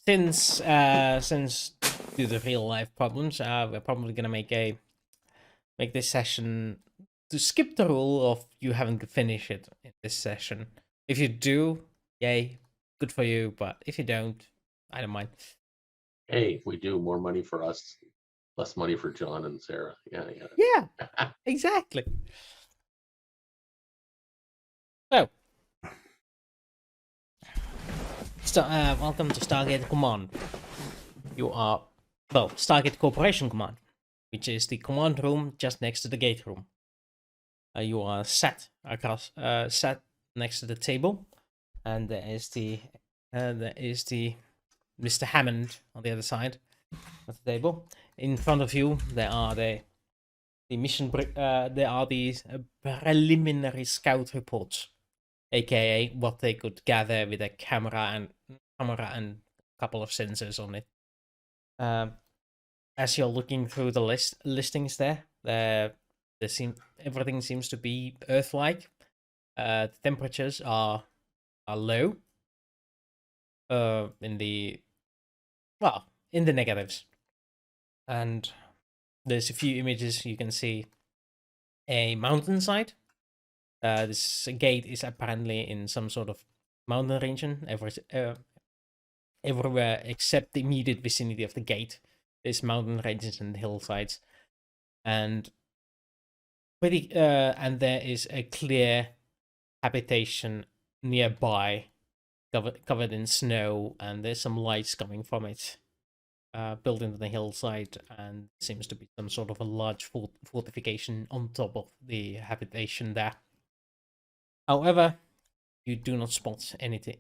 since due to real life problems, we're probably gonna make this session to skip the rule of you having to finish it in this session. If you do, yay, good for you. But if you don't, I don't mind. Hey, if we do, more money for us, less money for John and Sarah. Yeah. Yeah, exactly. So, welcome to Stargate Command. You are, well, Stargate Corporation Command, which is the command room just next to the gate room. You are sat next to the table, and there is the Mr. Hammond on the other side of the table. In front of you, there are the preliminary scout reports, aka what they could gather with a camera and a couple of sensors on it. As you're looking through the listings there, everything seems to be Earth-like. The temperatures are low. In the negatives, and there's a few images you can see. A mountainside. This gate is apparently in some sort of mountain region. Everywhere except the immediate vicinity of the gate, there's mountain ranges and hillsides, and there is a clear habitation nearby, covered in snow, and there's some lights coming from it, built into the hillside, and seems to be some sort of a large fortification on top of the habitation there. However, you do not spot anything.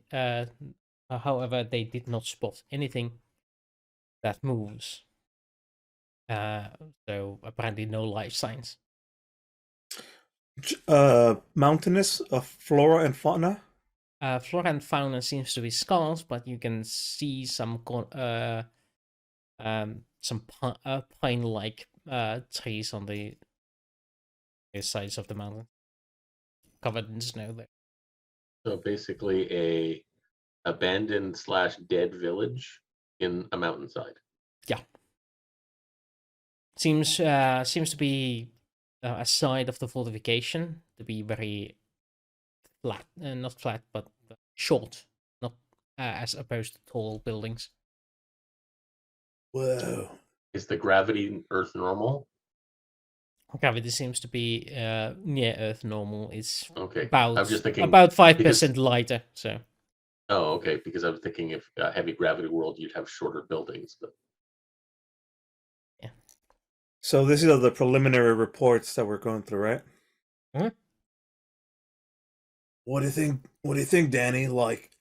However, they did not spot anything that moves. So apparently no life signs. Mountainous flora and fauna. Flora and fauna seems to be scarce, but you can see some pine-like trees on the sides of the mountain, covered in snow there. So basically, a abandoned / dead village in a mountainside. Yeah. Seems to be a side of the fortification to be very flat, not flat, but short, not as opposed to tall buildings. Whoa. Is the gravity Earth normal? Gravity seems to be near Earth normal. It's okay. About, I'm just thinking about 5% lighter. So. Oh, okay. Because I was thinking if heavy gravity world, you'd have shorter buildings, but. Yeah. So these are the preliminary reports that we're going through, right? Mm-hmm. What do you think? What do you think, Danny? Like,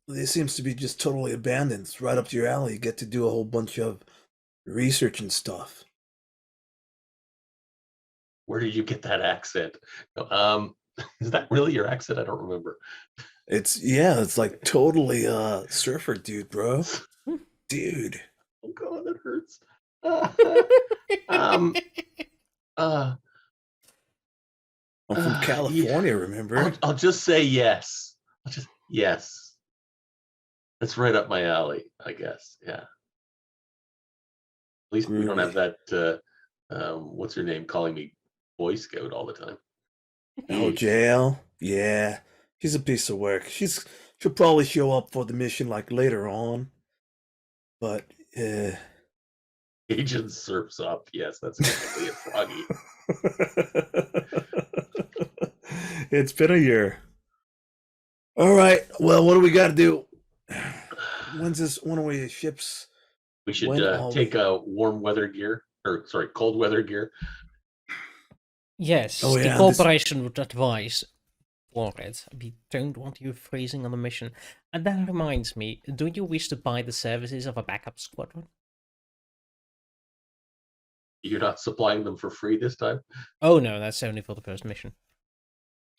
this seems to be just totally abandoned. It's right up your alley. You get to do a whole bunch of research and stuff. Where did you get that accent? Is that really your accent? I don't remember. It's like totally surfer dude, bro. Dude. Oh god, that hurts. I'm from California, yeah. remember? I'll just say yes. Yes. That's right up my alley, I guess. Yeah. At least we don't have that what's her name calling me Boy Scout all the time. Oh, Jaelle? Yeah. She's a piece of work. She'll probably show up for the mission like later on. But Agent surfs up. Yes, that's exactly it, Froggy. It's been a year. All right. Well, what do we got to do? When are we ships? We should take a warm weather gear, or sorry, cold weather gear. Yes, the corporation would advise for it. We don't want you freezing on the mission. And that reminds me, do you wish to buy the services of a backup squadron? You're not supplying them for free this time? Oh no, that's only for the first mission.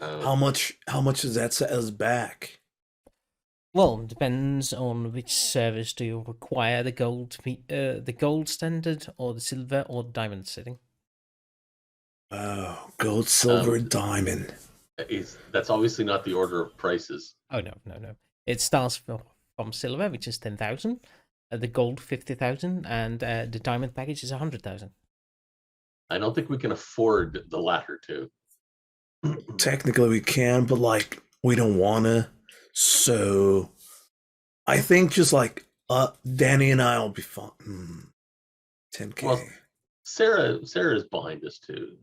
How much does that set us back? Well, it depends on which service do you require, the gold standard, or the silver, or diamond setting. Oh, gold, silver, diamond. That's obviously not the order of prices. Oh no. It starts from silver, which is 10,000. The gold 50,000, and the diamond package is 100,000. I don't think we can afford the latter two. Technically, we can, but like we don't wanna. So, I think just like Danny and I will be fine. 10K. Well, Sarah's behind us too.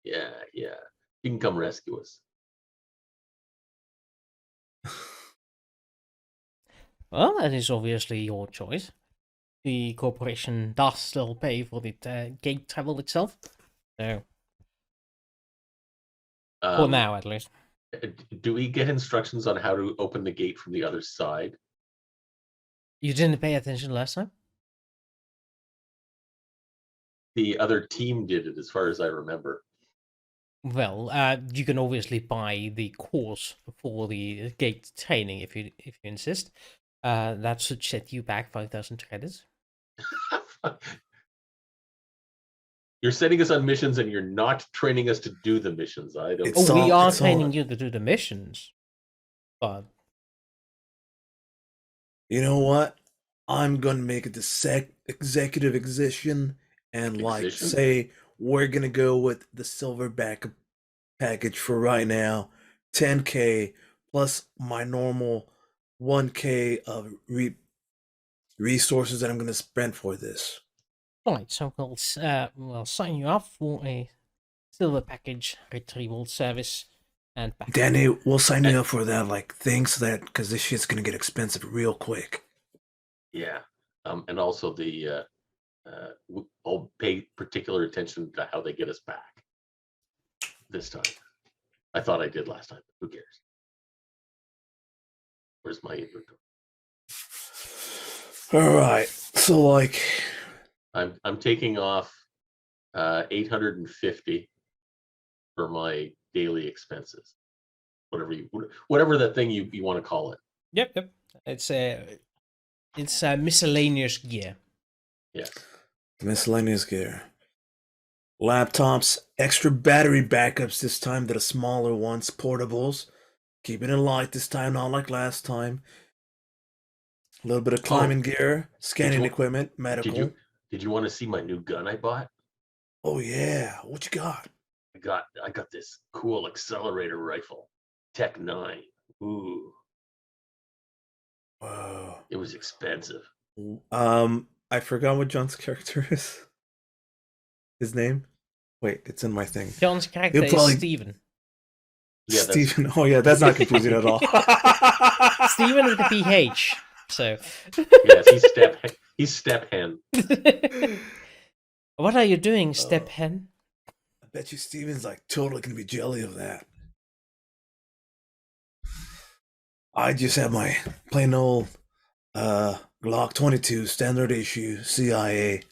Yeah. She can come rescue us. Well, that is obviously your choice. The corporation does still pay for the gate travel itself. So, for now at least. Do we get instructions on how to open the gate from the other side? You didn't pay attention last time? The other team did it, as far as I remember. Well, you can obviously buy the course for the gate training if you insist. That should set you back 5,000 credits. You're sending us on missions and you're not training us to do the missions. I don't. It's We all- are it's all- training you to do the missions, but You know what? I'm gonna make it the executive decision and like Decision? say we're gonna go with the silver backup package for right now, 10K plus my normal 1K of resources that I'm gonna spend for this. right. So we'll sign you up for a silver package retrieval service and back. Danny, we'll sign you up for that. Like, thanks that because this shit's gonna get expensive real quick. Yeah. And also I'll pay particular attention to how they get us back this time. I thought I did last time. Who cares? Where's my inventory? All right. So like, I'm taking off 850 for my daily expenses. Whatever that thing you want to call it. Yep. It's miscellaneous gear. Yes. miscellaneous gear. Laptops, extra battery backups this time that are smaller ones, portables. Keeping it light this time, not like last time. A little bit of climbing gear, scanning equipment, medical. Did you want to see my new gun I bought? Oh yeah, what you got? I got this cool accelerator rifle, Tech 9. Ooh, Whoa. it was expensive. I forgot what John's character is. His name? Wait, it's in my thing. John's character is Steven. Yeah, Steven. Oh yeah, that's not confusing at all. Steven with the PH. So yes, he's step hen. What are you doing, step hen? I bet you Steven's like totally gonna be jelly of that. I just have my plain old Glock 22 standard issue CIA.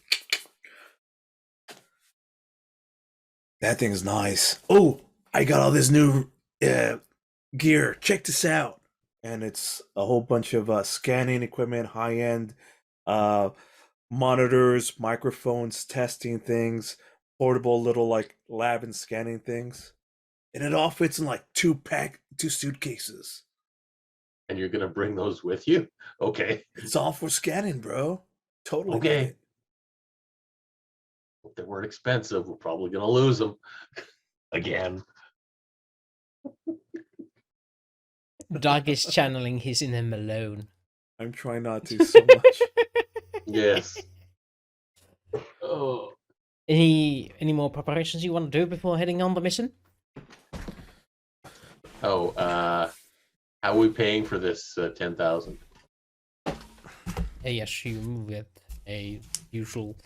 That thing's nice. Oh, I got all this new gear. Check this out. And it's a whole bunch of scanning equipment, high-end monitors, microphones, testing things, portable little like lab and scanning things. And it all fits in like two suitcases. And you're gonna bring those with you? Okay. It's all for scanning, bro. Totally. Okay. Get it. If they weren't expensive, we're probably gonna lose them again. Doug is channeling his inner Malone. I'm trying not to so much. Yes. Oh. Any more preparations you want to do before heading on the mission? Oh, how are we paying for this 10,000? Yes, you get a usual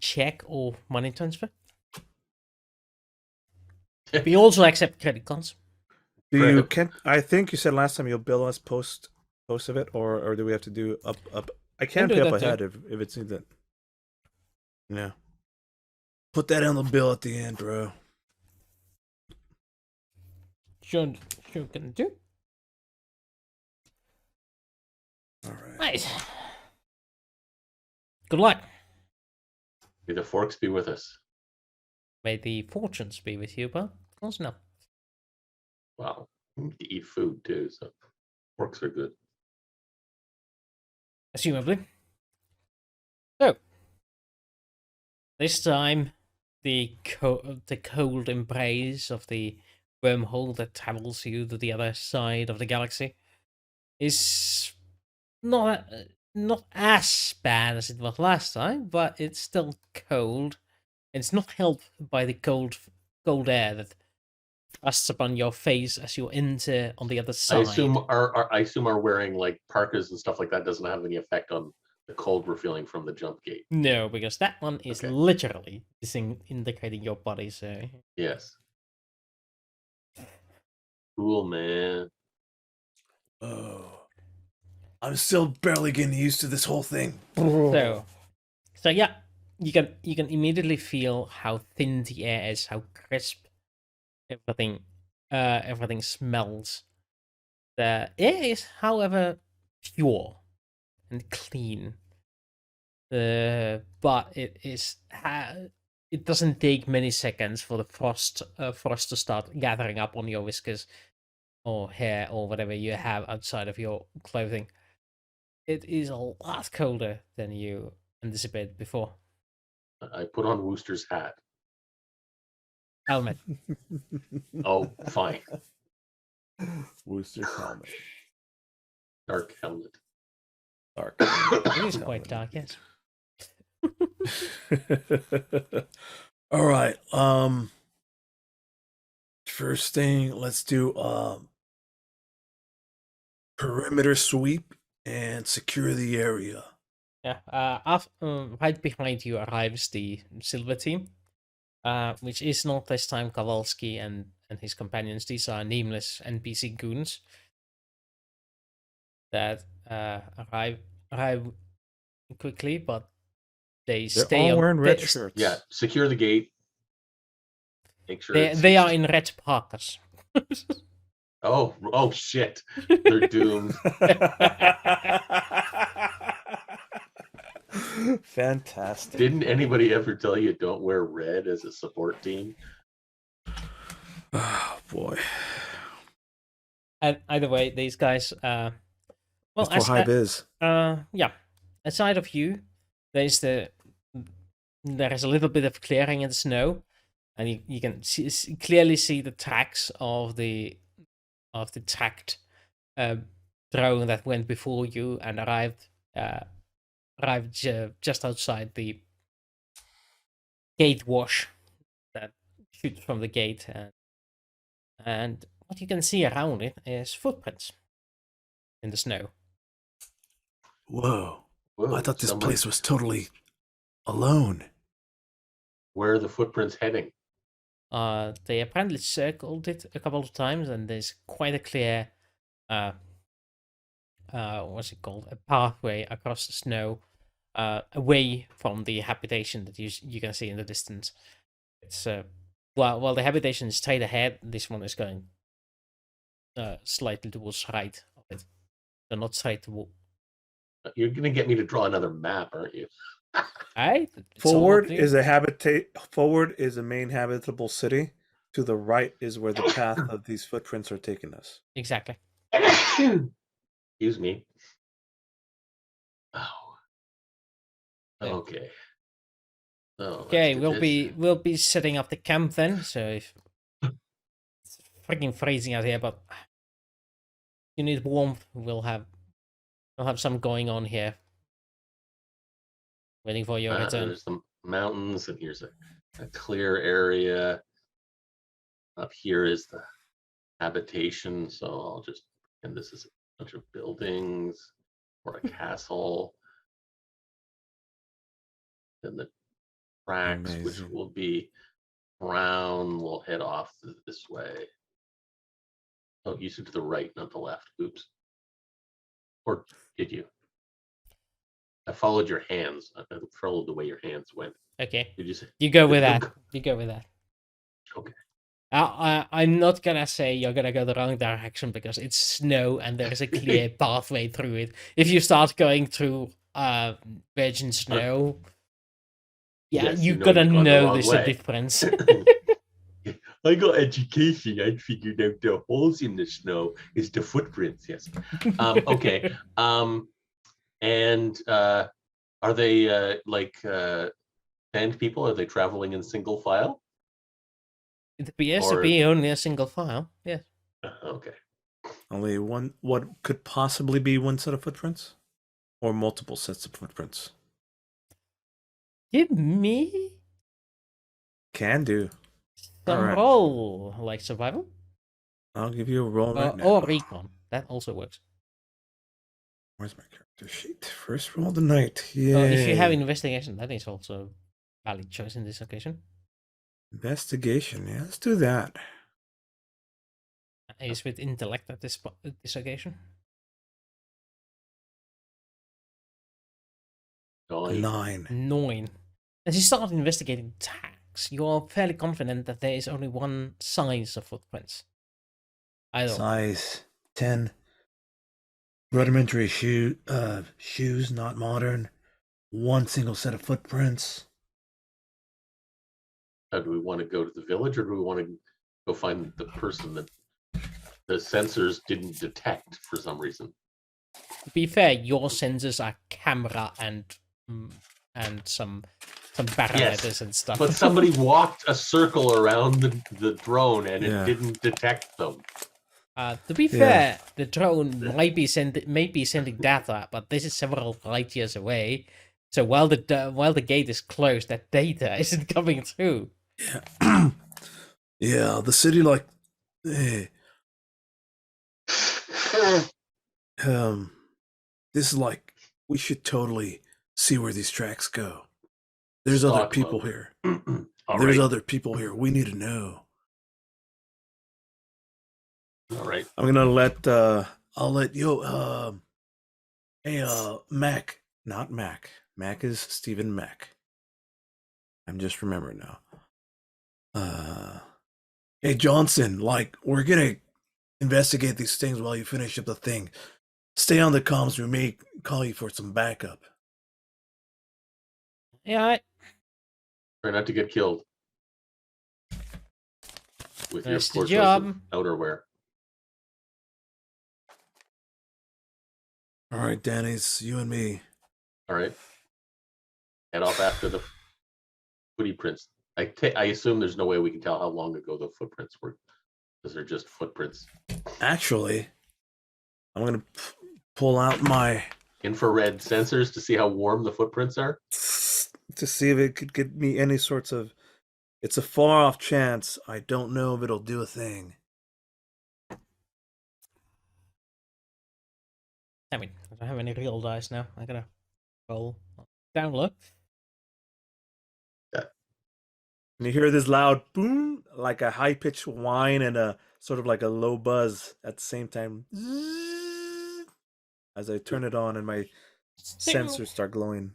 check or money transfer. We also accept credit cards. I think you said last time you'll bill us post of it, or do we have to do up? I can't do pay up that ahead if it's needed. Yeah. Put that on the bill at the end, bro. Sure can do. All right. Nice. Good luck. May the forks be with us. May the fortunes be with you, but close enough. Wow. To eat food too, so forks are good. assumably. So, this time, the cold embrace of the wormhole that travels you to the other side of the galaxy is not as bad as it was last time, but it's still cold. It's not helped by the cold air that thrusts upon your face as you enter on the other I side. assume our wearing like parkas and stuff like that doesn't have any effect on the cold we're feeling from the jump gate. No, because that one is Okay. literally indicating your body. So Yes. Cool, man. Oh, I'm still barely getting used to this whole thing. so yeah, you can immediately feel how thin the air is, how crisp everything smells. The air is, however, pure and clean. But it doesn't take many seconds for the frost to start gathering up on your whiskers or hair or whatever you have outside of your clothing. It is a lot colder than you anticipated before. I put on Wooster's hat. Helmet. Oh, fine. Wooster's helmet. Dark helmet. Dark. It is quite dark, yes. All right. First thing, let's do perimeter sweep and secure the area. Yeah. Right behind you arrives the Silver Team, which is not this time Kowalski and his companions. These are nameless NPC goons that arrive quickly, but They're stay all on. wearing red shirts. Yeah, secure the gate. Make sure They are in red parkas. Oh shit. They're doomed. Fantastic. Didn't anybody ever tell you don't wear red as a support team? Oh boy. And either way, these guys. Well, That's what Hive is. yeah. Aside of you, there is a little bit of clearing in the snow, and you can clearly see the tracks of the tracked drone that went before you and arrived just outside the gate wash that shoots from the gate, and what you can see around it is footprints in the snow. Whoa. Whoa, I thought this someone- place was totally alone. Where are the footprints heading? They apparently circled it a couple of times, and there's quite a clear what's it called? A pathway across the snow, away from the habitation that you can see in the distance. It's while the habitation is straight ahead, this one is going slightly towards right of it. So not straight toward. You're gonna get me to draw another map, aren't you? Right? Forward is a main habitable city. To the right is where the path of these footprints are taking us. Exactly. Excuse me. Oh. Yeah. Okay. Oh, Okay, let's do this. we'll be setting up the camp then. So if it's freaking freezing out here, but you need warmth, we'll have some going on here. Waiting for your return. There's the mountains, and here's a clear area. Up here is the habitation, so I'll just, and this is a bunch of buildings or a castle. Then the tracks, which Amazing. will be brown, will head off this way. Oh, you said to the right, not the left. Oops. Or did you? I followed your hands. I followed the way your hands went. Okay. Did you say? You go with that. You go with that. Okay. I'm not gonna say you're gonna go the wrong direction because it's snow and there is a clear pathway through it. If you start going through virgin snow, yeah, Yes, you you know gotta you've gone the know wrong there's way. a difference. I got education. I figured out the holes in the snow is the footprints. Yes. Okay. And are they band people? Are they traveling in single file? It appears to Or- be only a single file. Yes. Okay. Only one. What could possibly be one set of footprints, or multiple sets of footprints? Give me Can do. some Alright. roll, like survival I'll give you a roll right now. or recon. That also works. Where's my character sheet? First roll of the night. Or Yeah. if you have investigation, that is also a valid choice in this occasion. Investigation. Yeah, let's do that. Is with intellect at this occasion. 9. 9. As you start investigating tags, you are fairly confident that there is only one size of footprints. Either Size 10. Rudimentary shoes, not modern. One single set of footprints. Do we want to go to the village, or do we want to go find the person that the sensors didn't detect for some reason? to be fair, your sensors are camera and some barometers and stuff. But somebody walked a circle around the drone and Yeah. it didn't detect them. To be fair, the drone might be sending data, but this is several light years away. So while the gate is closed, that data isn't coming through. Yeah. Yeah, the city this is like, we should totally see where these tracks go. There's other Stock people mode. here. All There's right. other people here. We need to know. All right. I'm gonna let I'll let Mac, not Mac. Mac is Stephen Mac. I'm just remembering now. Hey Johnson, like, we're gonna investigate these things while you finish up the thing. Stay on the comms. We may call you for some backup. Yeah, Try not to get killed with your That's the poor choice job. of outerwear. All right, Danny, it's you and me. All right. Head off after the footy prints. I assume there's no way we can tell how long ago the footprints were, because they're just footprints. Actually, I'm gonna pull out my Infrared sensors to see how warm the footprints are. to see if it could get me any sorts of. It's a far off chance. I don't know if it'll do a thing. I mean, I don't have any real dice now. I gotta roll down low. And you hear this loud boom, like a high pitched whine and a sort of like a low buzz at the same time. As I turn it on and my sensors start glowing.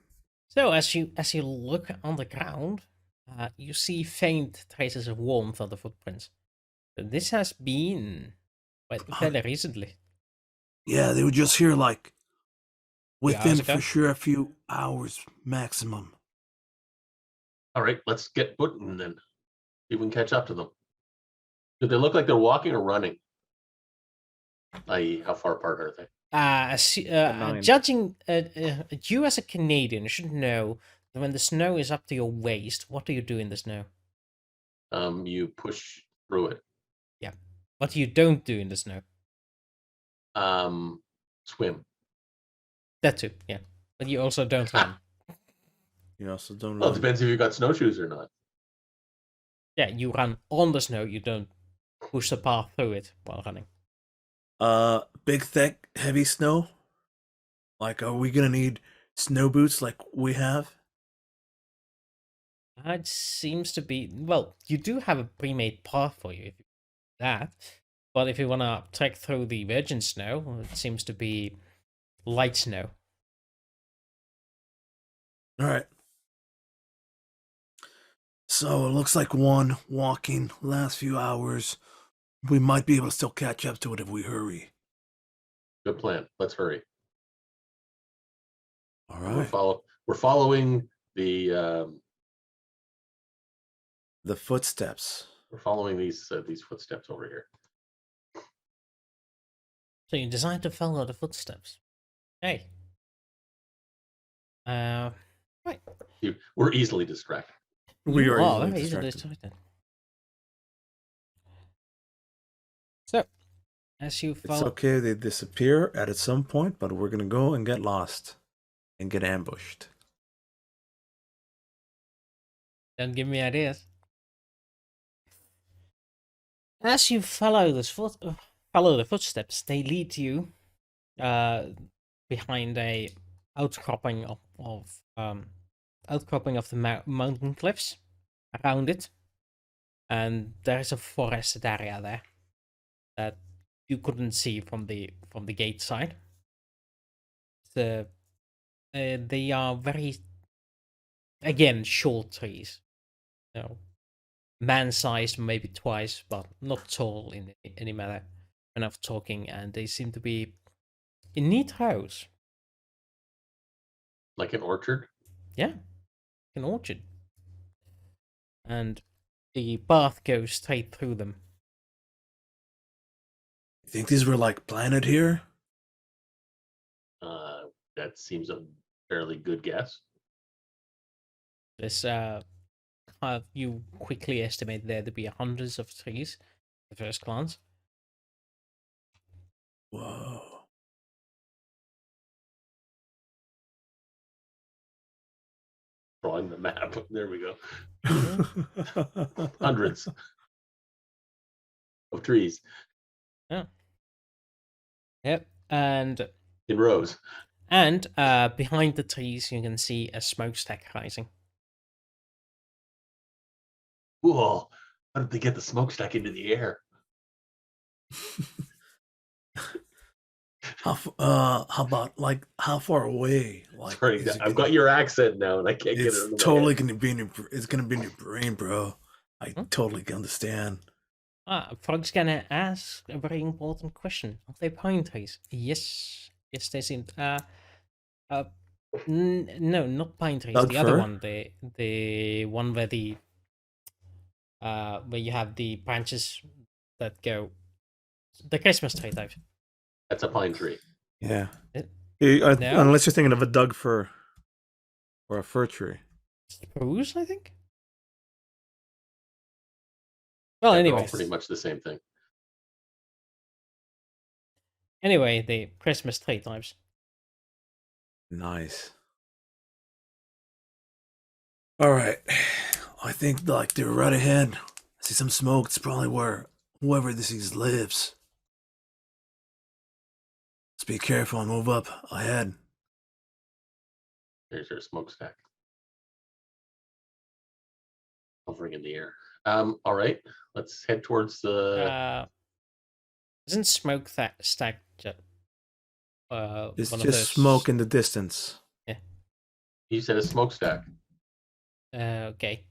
So as you look on the ground, you see faint traces of warmth on the footprints. So this has been fairly recently. Yeah, they were just here like within hours ago? for sure a few hours maximum. All right, let's get booting then. See if we can catch up to them. Do they look like they're walking or running? I.e., how far apart are they? Nine. Judging you as a Canadian should know that when the snow is up to your waist, what do you do in the snow? You push through it. What you don't do in the snow? Swim. That too, yeah. But you also don't run. You also don't Well, it run. depends if you've got snowshoes or not. Yeah, you run on the snow. You don't push the path through it while running. Big, thick, heavy snow? Like, are we gonna need snow boots like we have? It seems to be, well, you do have a pre-made path for you if you do that. But if you want to trek through the virgin snow, it seems to be light snow. Alright. So it looks like one walking last few hours. We might be able to still catch up to it if we hurry. Good plan. Let's hurry. Alright. We're following the The footsteps. we're following these footsteps over here. So you decide to follow the footsteps. Hey, Right. We're easily distracted. We You are are easily very easily distracted. distracted. So, as you It's follow, okay, they disappear at some point, but we're gonna go and get lost and get ambushed. don't give me ideas. As you follow follow the footsteps, they lead you behind a outcropping of the mountain cliffs around it, and there's a forested area there that you couldn't see from the gate side. They are very, again, short trees, you know, man-sized maybe twice, but not tall in any manner when I'm talking, and they seem to be in neat rows. Like an orchard. Yeah, an orchard. And the path goes straight through them. You think these were like planted here? That seems a fairly good guess. There's you quickly estimate there to be hundreds of trees at first glance. Whoa. Drawing the map. There we go. Mm-hmm. Hundreds of trees Yeah. Yep. And in rows. behind the trees you can see a smokestack rising. Cool. How did they get the smokestack into the air? How about like how far away? Like, Sorry, is it I've gonna- got your accent now, and I can't get it. It's Into totally my head. gonna be in your. It's gonna be in your brain, bro. I Hmm? totally can understand. Frog's gonna ask a very important question. Are they pine trees? Yes. Yes, they seem. No, not pine trees. Doug The other fir? one, the one where you have the branches that go, the Christmas tree type. That's a pine tree. Yeah. It- No? Unless you're thinking of a Doug fir or a fir tree. Spruce, I think. Well, They're all anyways, pretty much the same thing. anyway, the Christmas tree types. Nice. All right. I think like they're right ahead. I see some smoke. It's probably where whoever this is lives. Let's be careful and move up ahead. There's your smokestack hovering in the air. All right, let's head towards the. Isn't smoke stack It's one of just those? smoke in the distance. You said a smokestack. Okay.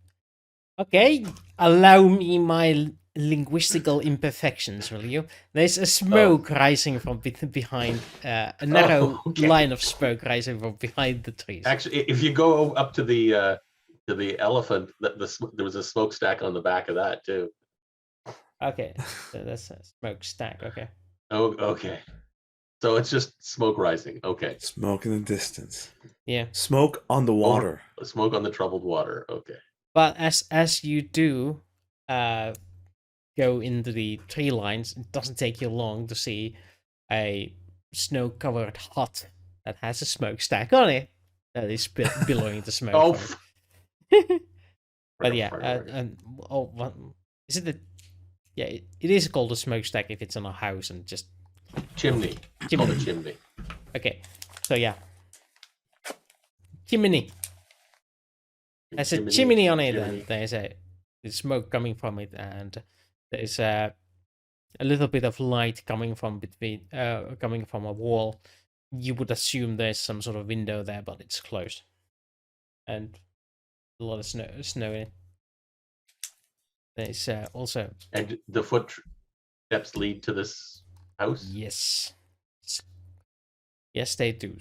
Okay. Allow me my linguistical imperfections, will you? There's a smoke rising from behind, a narrow okay. line of smoke rising from behind the trees. Actually, if you go up to the elephant, there was a smokestack on the back of that too. Okay, so that's a smoke stack. Okay. Oh, okay. So it's just smoke rising. Okay. Smoke in the distance. Yeah. Smoke on the water. Smoke on the troubled water. Okay. But as you do go into the tree lines, it doesn't take you long to see a snow-covered hut that has a smokestack on it that is billowing the smoke. Oh. from it. But yeah, Right. is it the? Yeah, it is called a smokestack if it's in a house and just Chimney. It's called a chimney. Okay, so yeah, chimney. There's a chimney on it, and there's smoke coming from it, and there's a little bit of light coming from coming from a wall. You would assume there's some sort of window there, but it's closed, and a lot of snow in it. There's also. And the footsteps lead to this house? Yes. Yes, they do.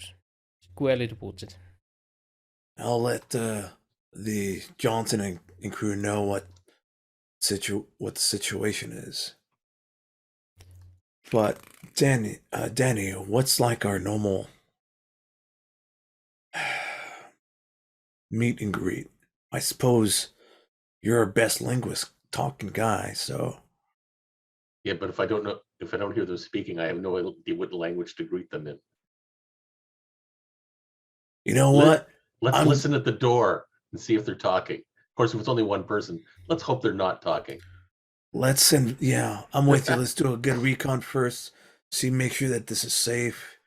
Squarely towards it. I'll let the Johnson and crew know what the situation is. But Danny, what's like our normal meet and greet. I suppose you're our best linguist talking guy, so Yeah, but if I don't hear them speaking, I have no idea what language to greet them in. you know Let- what? Let's listen at the door and see if they're talking. Of course, if it's only one person, let's hope they're not talking. Let's send. Yeah, I'm with you. Let's do a good recon first. Make sure that this is safe.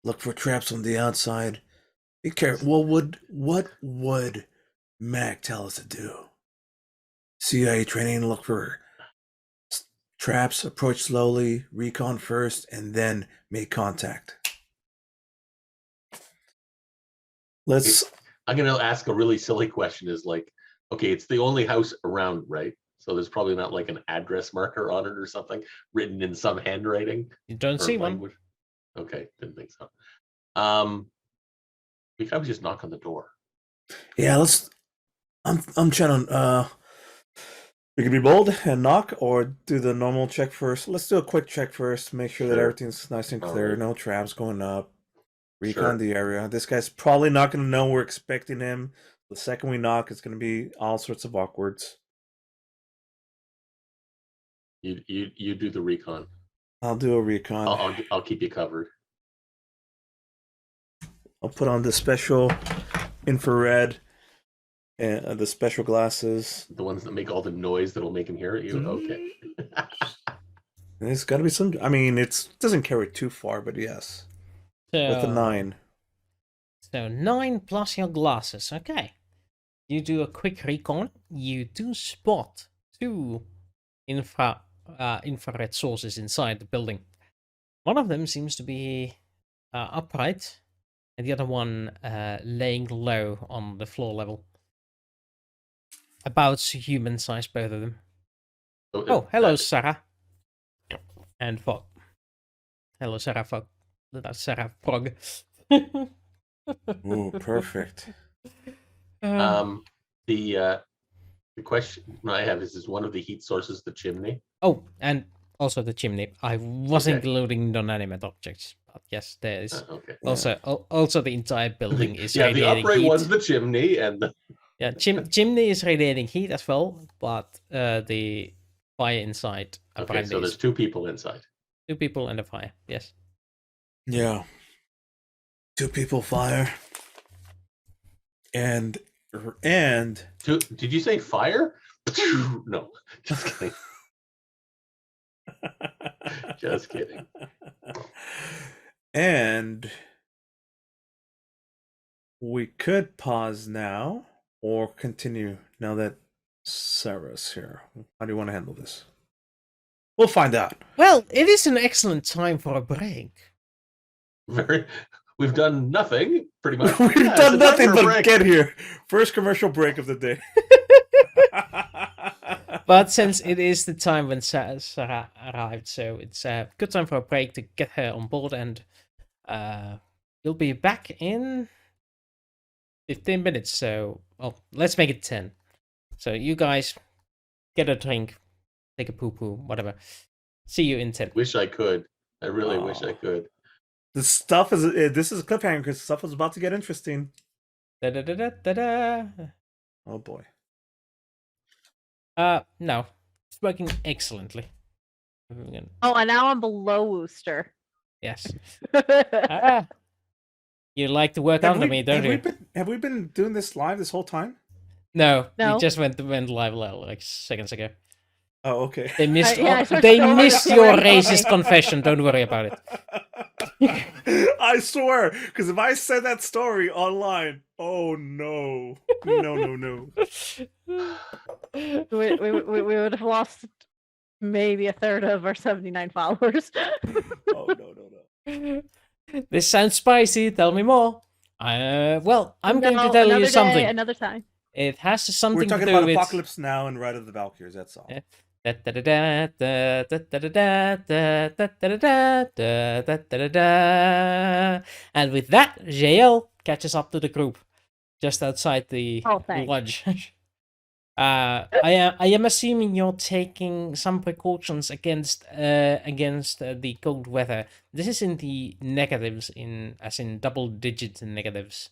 Look for traps on the outside. Be careful. What would Mac tell us to do? CIA training. Look for traps. Approach slowly. Recon first, and then make contact. I'm going to ask a really silly question. Is like, okay, it's the only house around, right? So there's probably not like an address marker on it or something written in some handwriting. You don't see language. One. Okay, didn't think so. We could probably just knock on the door. Yeah, let's. I'm trying to. We can be bold and knock, or do the normal check first. Let's do a quick check first. Make sure that everything's nice and clear. Right. No traps going up. Recon the area. This guy's probably not going to know we're expecting him. The second we knock, it's going to be all sorts of awkwards. You do the recon. I'll do a recon. I'll keep you covered. I'll put on the special infrared and the special glasses. The ones that make all the noise that'll make him hear you. Okay. There's got to be some. I mean, it doesn't carry too far, but yes. So, with a 9. So 9 plus your glasses. Okay. You do a quick recon. You do spot 2 infrared sources inside the building. One of them seems to be upright, and the other one laying low on the floor level. About human size, both of them. Oh, hello, Sarah. And Fog. Hello, Cerafoxx. That's Cerafoxx. Ooh, perfect. The question I have is one of the heat sources the chimney? Oh, and also the chimney. I was including non-animate objects, but yes, there is. Okay. Also the entire building is the radiating upright heat. one's the chimney, and the chimney is radiating heat as well, but the fire inside. Okay, so there's 2 people inside. 2 people and a fire. Yes. Yeah. 2 people, fire, and 2. Did you say fire? No, just kidding. Just kidding. And we could pause now or continue now that Sarah's here. How do you want to handle this? We'll find out. Well, it is an excellent time for a break. We've done nothing, pretty much. We've done nothing but get here. First commercial break of the day. But since it is the time when Sarah arrived, so it's a good time for a break to get her on board, and we'll be back in 15 minutes. So, well, let's make it 10. So you guys get a drink, take a poo-poo, whatever. See you in 10. Wish I could. I really wish I could. This is a cliffhanger because stuff is about to get interesting. Da-da-da-da-da-da. Oh boy. No. It's working excellently. Oh, and now I'm below Wooster. Yes. You like to work under me, don't you? Have we been doing this live this whole time? No. No. We just went live like seconds ago. Oh, okay. They missed they missed your racist confession. Don't worry about it. I swear, because if I said that story online, oh no. No. we would have lost maybe a third of our 79 followers. Oh no. This sounds spicy. Tell me more. Well, I'm going to tell you something. Another time. It has something to do with... We're talking about Apocalypse Now and Ride of the Valkyries, that's all. And with that, Jaelle catches up to the group just outside the lodge. I am assuming you're taking some precautions against the cold weather. This is in the negatives, as in double-digit negatives.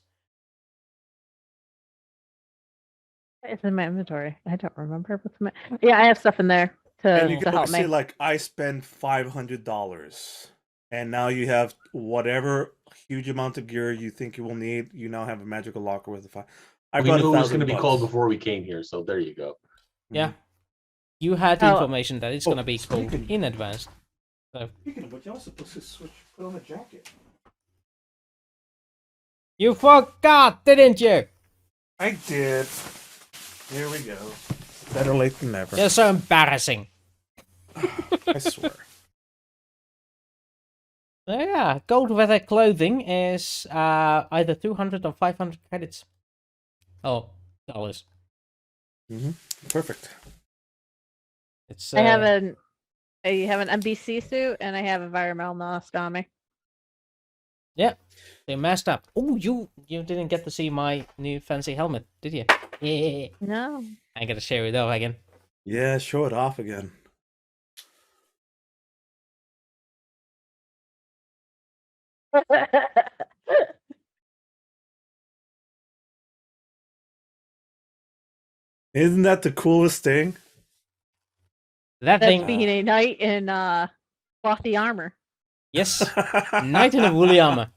It's in my inventory. I don't remember what's my. Yeah, I have stuff in there And you to can help always say me. like, I spend $500, and now you have whatever huge amount of gear you think you will need. You now have a magical locker with a five. I We brought knew it was going to be $1,000. cold before we came here, so there you go. Yeah. You had the Oh. information that it's Oh, gonna be cold speaking- in advance. Speaking of which, you also put on a jacket. You forgot, didn't you? I did. Here we go. Better late than never. You're so embarrassing. I swear. So yeah, cold weather clothing is either 200 or 500 credits. Oh, dollars. Perfect. It's I have an NBC suit and I have environmental mask on me. they messed up. Oh, you didn't get to see my new fancy helmet, did you? Yeah. No. I gotta show it off again. Yeah, show it off again. Isn't that the coolest thing? That That's thing, being a knight in clothy armor. yes, knight in a woolly armor.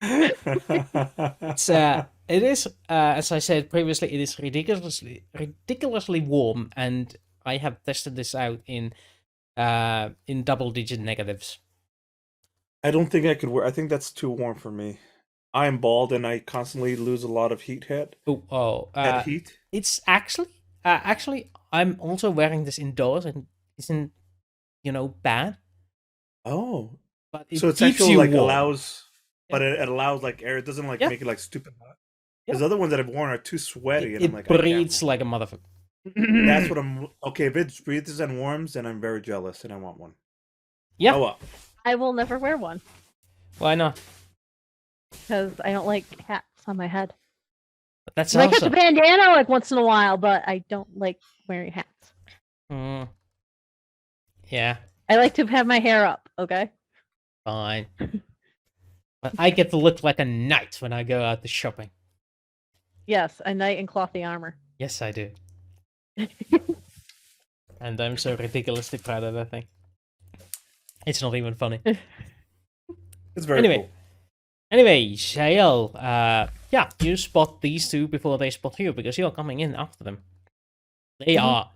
It's it is as I said previously, it is ridiculously warm, and I have tested this out in double-digit negatives. I don't think I could wear. I think that's too warm for me. I'm bald and I constantly lose a lot of head Oh, heat. it's actually I'm also wearing this indoors and isn't bad, Oh, but it so it's keeps actually you like warm. allows, but it allows like air. It doesn't like Yeah. make it like stupid hot. Yeah. Because other ones that I've worn are too sweaty, and It I'm like, I can't breathes wear like a motherfucker. it. That's what I'm. Okay, if it breathes and warms, then I'm very jealous, and I want one. Yeah. Oh well. I will never wear one Why not? because I don't like hats on my head. But that's I might catch also a bandana like once in a while, but I don't like wearing hats. Yeah, I like to have my hair up, okay? fine. But I get to look like a knight when I go out to shopping. Yes, a knight in clothy armor. Yes, I do. And I'm so ridiculously proud of that thing. It's not even funny. It's very Anyway. cool. Anyway, Jaelle, yeah, you spot these two before they spot you because you're coming in after them. They are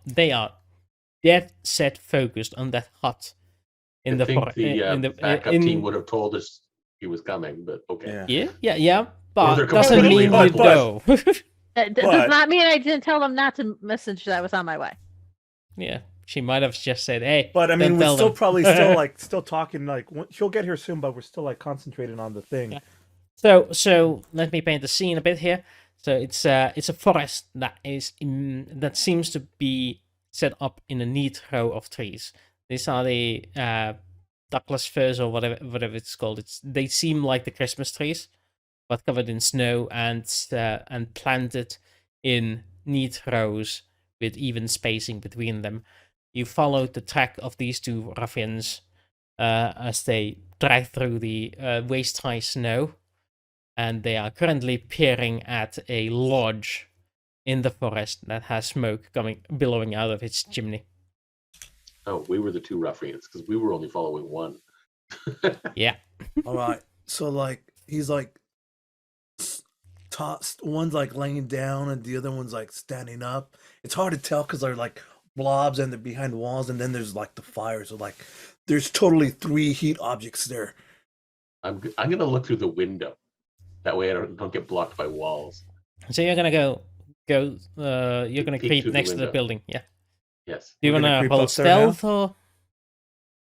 dead set focused on that hut in I the think the backup in, team would have told us he was coming, but okay. Yeah. yeah, but they're doesn't completely mean you hopeless. go. That But- does not mean I didn't tell them not to message that I was on my way. Yeah, she might have just said, "Hey," But I mean, don't we're tell still them. probably still talking. Like she'll get here soon, but we're still like concentrating on the thing. Yeah. So let me paint the scene a bit here. So it's a forest that that seems to be set up in a neat row of trees. These are the Douglas firs or whatever it's called. They seem like the Christmas trees, but covered in snow and planted in neat rows with even spacing between them. You follow the track of these two ruffians as they drive through the waist-high snow, and they are currently peering at a lodge in the forest that has smoke billowing out of its chimney. Oh, we were the two ruffians because we were only following one. Yeah. All right. So like he's like tossed. One's like laying down, and the other one's like standing up. It's hard to tell because they're like blobs and they're behind walls, and then there's like the fire. So like there's totally 3 heat objects there. I'm gonna look through the window. That way I don't get blocked by walls. So you're gonna go. You're gonna Peek creep through the next to the window. building. Yeah. Yes. Do you We're gonna wanna creep roll up there now? stealth, or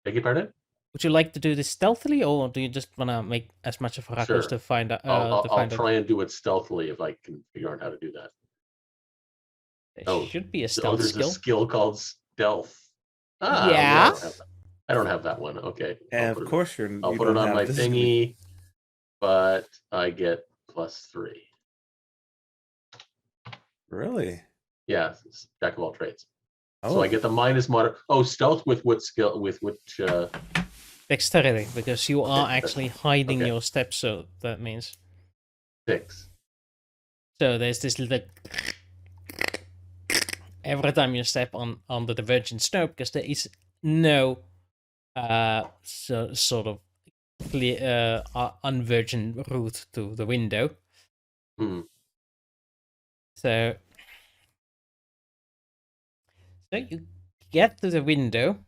Beg your pardon? would you like to do this stealthily, or do you just wanna make as much of a ruckus Sure. to find out? I'll try and do it stealthily if I can figure out how to do that. There should be a So stealth there's skill. a skill called stealth. Ah, Yeah. I don't have that one. Okay. And of course I'll you put it don't on have my this is gonna be- thingy, but I get +3. Really? Yeah, it's jack of all trades. Oh, So I get the minus mod. Oh, stealth with what skill? With which? Dexterity, because you are Dexterity. actually hiding Okay. your steps, so that means. 6. So there's this little every time you step onto the virgin snow, because there is no sort of clear unvirgin route to the window. So you get to the window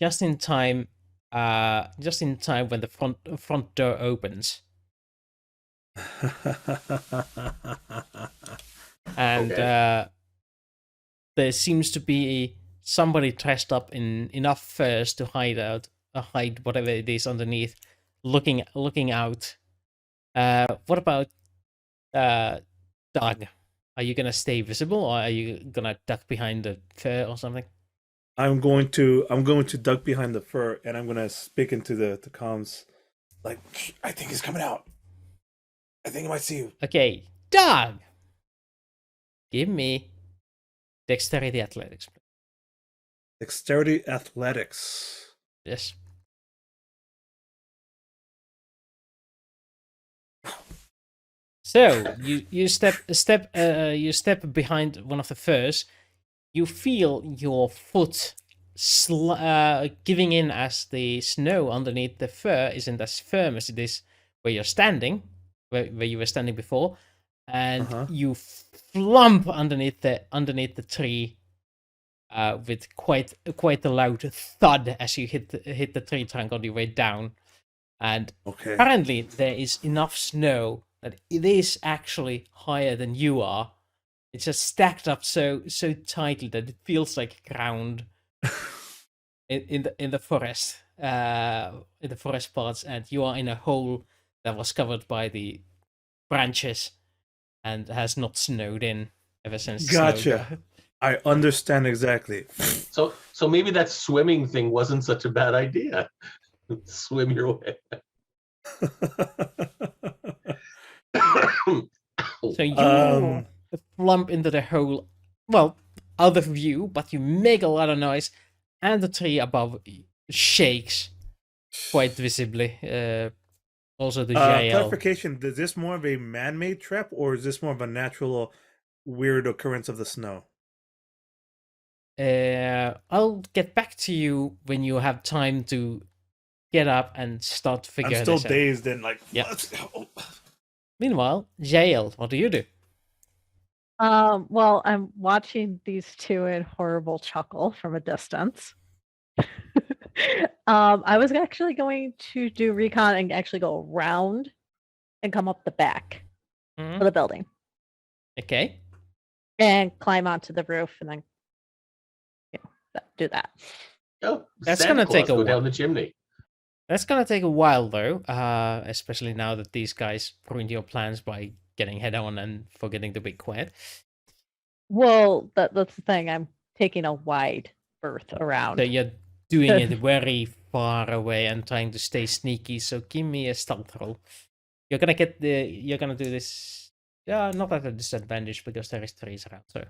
just in time when the front door opens. And there seems to be somebody dressed up in enough furs to hide whatever it is underneath, looking out. What about Doug? Are you gonna stay visible, or are you gonna duck behind the fur or something? I'm going to duck behind the fur, and I'm gonna speak into the comms, like, I think he's coming out. I think he might see you. Okay, Doug, give me dexterity athletics. Dexterity athletics. Yes. So you step behind one of the furs. You feel your foot giving in as the snow underneath the fur isn't as firm as it is where you're standing, where you were standing before, and you flump underneath the tree with quite a loud thud as you hit the tree trunk on your way down. And apparently there is enough snow that it is actually higher than you are. It's just stacked up so tightly that it feels like ground in the forest, in the forest parts, and you are in a hole that was covered by the branches and has not snowed in ever since. Gotcha. I understand exactly. So maybe that swimming thing wasn't such a bad idea. Swim your way. So you flump into the hole, well, out of view, but you make a lot of noise, and the tree above shakes quite visibly. Also, the Jaelle. Clarification: is this more of a man-made trap, or is this more of a natural, weird occurrence of the snow? I'll get back to you when you have time to get up and start to figure this out. I'm still dazed and like, yeah. Meanwhile, Jaelle, what do you do? Well, I'm watching these two in horrible chuckle from a distance. I was actually going to do recon and actually go around and come up the back of the building. Okay. And climb onto the roof and then do that. Oh, that's going to take a while. Go down the chimney. That's going to take a while, though, especially now that these guys ruined your plans by getting head on and forgetting to be quiet. Well, that's the thing. I'm taking a wide berth around. So you're doing it very far away and trying to stay sneaky. So give me a stealth roll. You're gonna do this. Not at a disadvantage because there is trees around. So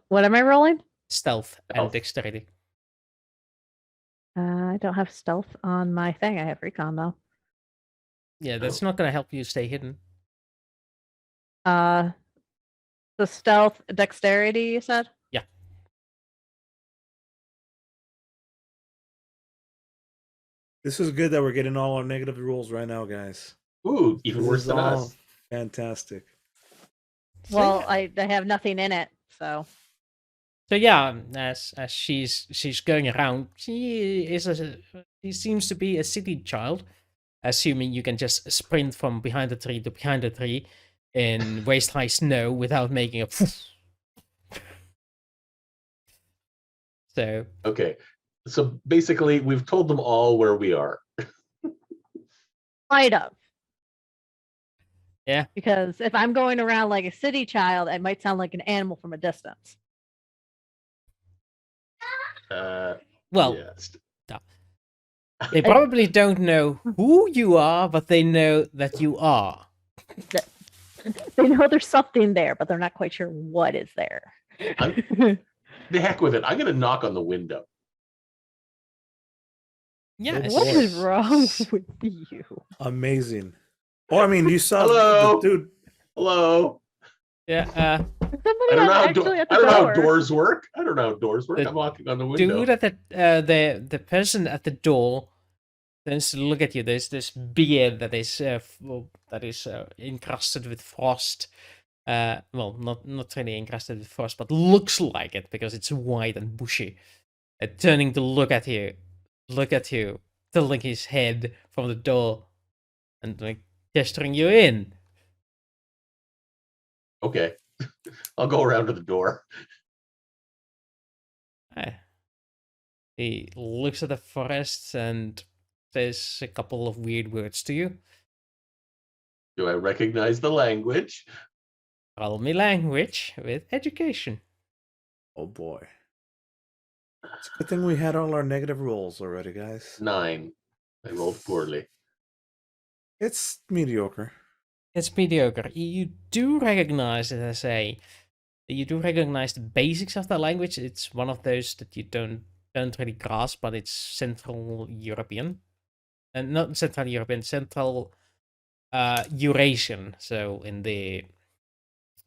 what am I rolling? Stealth and dexterity. I don't have stealth on my thing. I have recon though. Yeah, that's not gonna help you stay hidden. The stealth dexterity, you said? Yeah. This is good that we're getting all our negative rolls right now, guys. Ooh, even worse than us. Fantastic. Well, I have nothing in it, so. So yeah, as she's going around, she seems to be a city child, assuming you can just sprint from behind the tree to behind the tree in waist-high snow without making a. So. Okay, so basically, we've told them all where we are. Might have. Yeah. Because if I'm going around like a city child, it might sound like an animal from a distance. Well, yes. They probably don't know who you are, but they know that you are. They know there's something there, but they're not quite sure what is there. The heck with it. I'm going to knock on the window. Yes. What is wrong with you? Amazing. Or, I mean, you saw Hello? the dude. Hello? Yeah. Somebody I don't know how actually at the I don't know how door. doors work. I don't know how doors work. The I'm knocking on the window. Dude at the person at the door turns to look at you. There's this beard that is encrusted with frost. Well, not really encrusted with frost, but looks like it because it's white and bushy. Turning to look at you, tilting his head from the door, and like gesturing you in. Okay. I'll go around to the door. He looks at the forest and says a couple of weird words to you. Do I recognize the language? Roll me language with education. Oh boy. It's a good thing we had all our negative rolls already, guys. 9. I rolled poorly. It's mediocre. It's mediocre. You do recognize, as I say, you do recognize the basics of the language. It's one of those that you don't really grasp, but it's Central European. And not Central European, Central Eurasian. So in the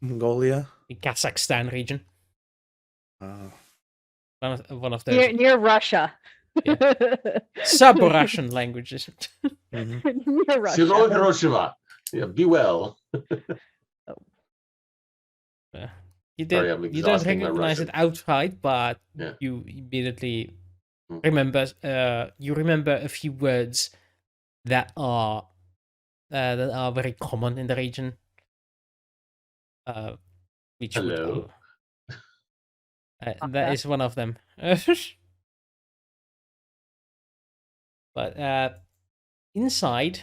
Mongolia. Kazakhstan region. Uh, One of those Near Russia. Yeah. sub-Russian languages. mhm. Near Russia. Siro Hiroshima. Yeah, be well. You Sorry, don't I'm exhausting my recognize it Russian. outright, but Yeah. you immediately Hmm. remember. You remember a few words that are very common in the region. Which Hello. that is one of them. But inside,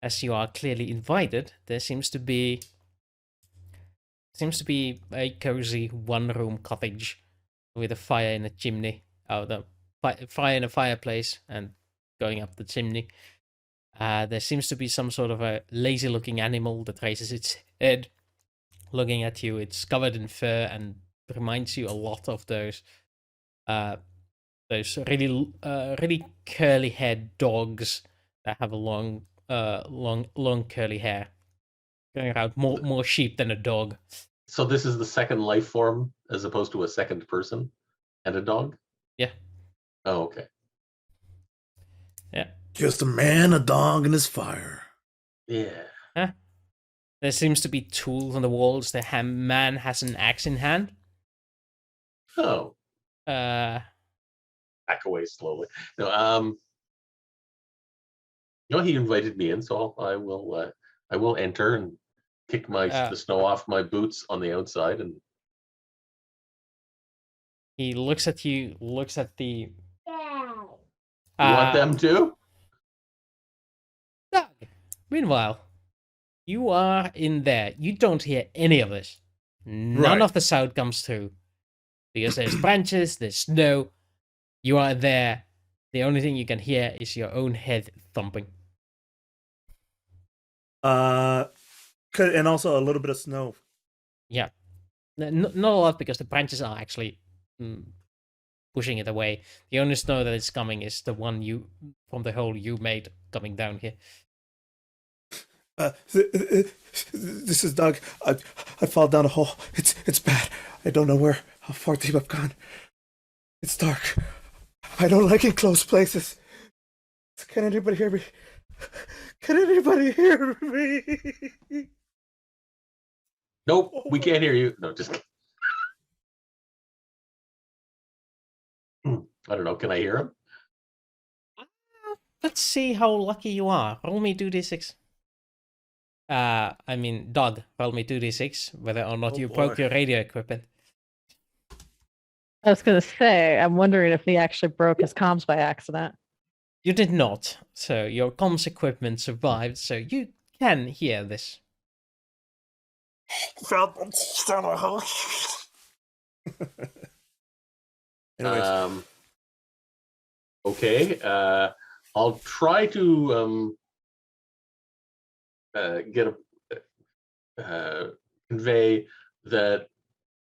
as you are clearly invited, there seems to be a cozy one-room cottage with a fire in a chimney. Fire in a fireplace and going up the chimney. There seems to be some sort of a lazy-looking animal that raises its head, looking at you. It's covered in fur and reminds you a lot of those really curly-haired dogs that have a long curly hair. Going around more sheep than a dog. So this is the second life form as opposed to a second person and a dog? Yeah. Oh, okay. Yeah. Just a man, a dog, and his fire. Yeah. There seems to be tools on the walls. The man has an axe in hand. Oh, Uh, back away slowly. No, he invited me in, so I will enter and kick the snow off my boots on the outside, and he looks at you. Looks at the. you want them to? Doug. Meanwhile, you are in there. You don't hear any of this. None Right. of the sound comes through because there's branches, there's snow. You are there. The only thing you can hear is your own head thumping. And also a little bit of snow. Yeah, not a lot because the branches are actually pushing it away. The only snow that is coming is the one from the hole you made coming down here. This is Doug. I fall down a hole. It's bad. I don't know how far deep I've gone. It's dark. I don't like enclosed places. Can anybody hear me? Can anybody hear me? Nope, we can't hear you. No, just I don't know. Can I hear him? Let's see how lucky you are. Roll me 2d6. I mean, Doug, roll me 2d6, whether or not you broke your radio equipment. I was going to say, I'm wondering if he actually broke his comms by accident. You did not, so your comms equipment survived, so you can hear this. Anyways, Okay. I'll try to convey that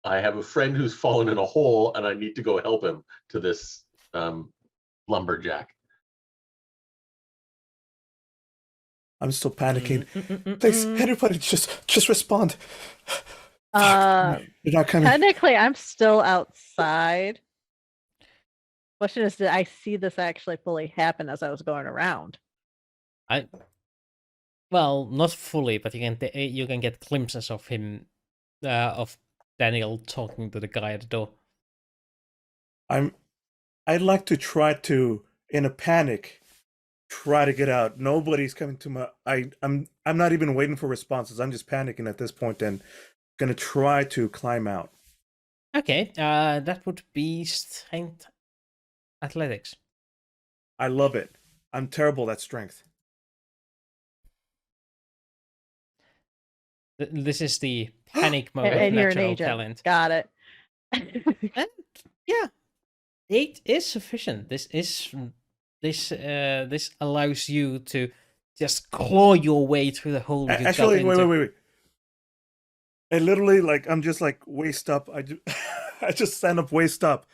I have a friend who's fallen in a hole and I need to go help him to this lumberjack. I'm still panicking. Please, everybody, just respond. Uh, You're not coming. Technically, I'm still outside. Question is, did I see this actually fully happen as I was going around? Well, not fully, but you can get glimpses of him, of Daniel talking to the guy at the door. I'd like to try to, in a panic, try to get out. Nobody's coming to my. I'm not even waiting for responses. I'm just panicking at this point and gonna try to climb out. Okay, that would be strength athletics. I love it. I'm terrible at strength. This is the panic mode And you're an natural agent. talent. Got it. And yeah, 8 is sufficient. This allows you to just claw your way through the hole. You Actually, got into. wait. I literally I'm just waist up. I just stand up waist up.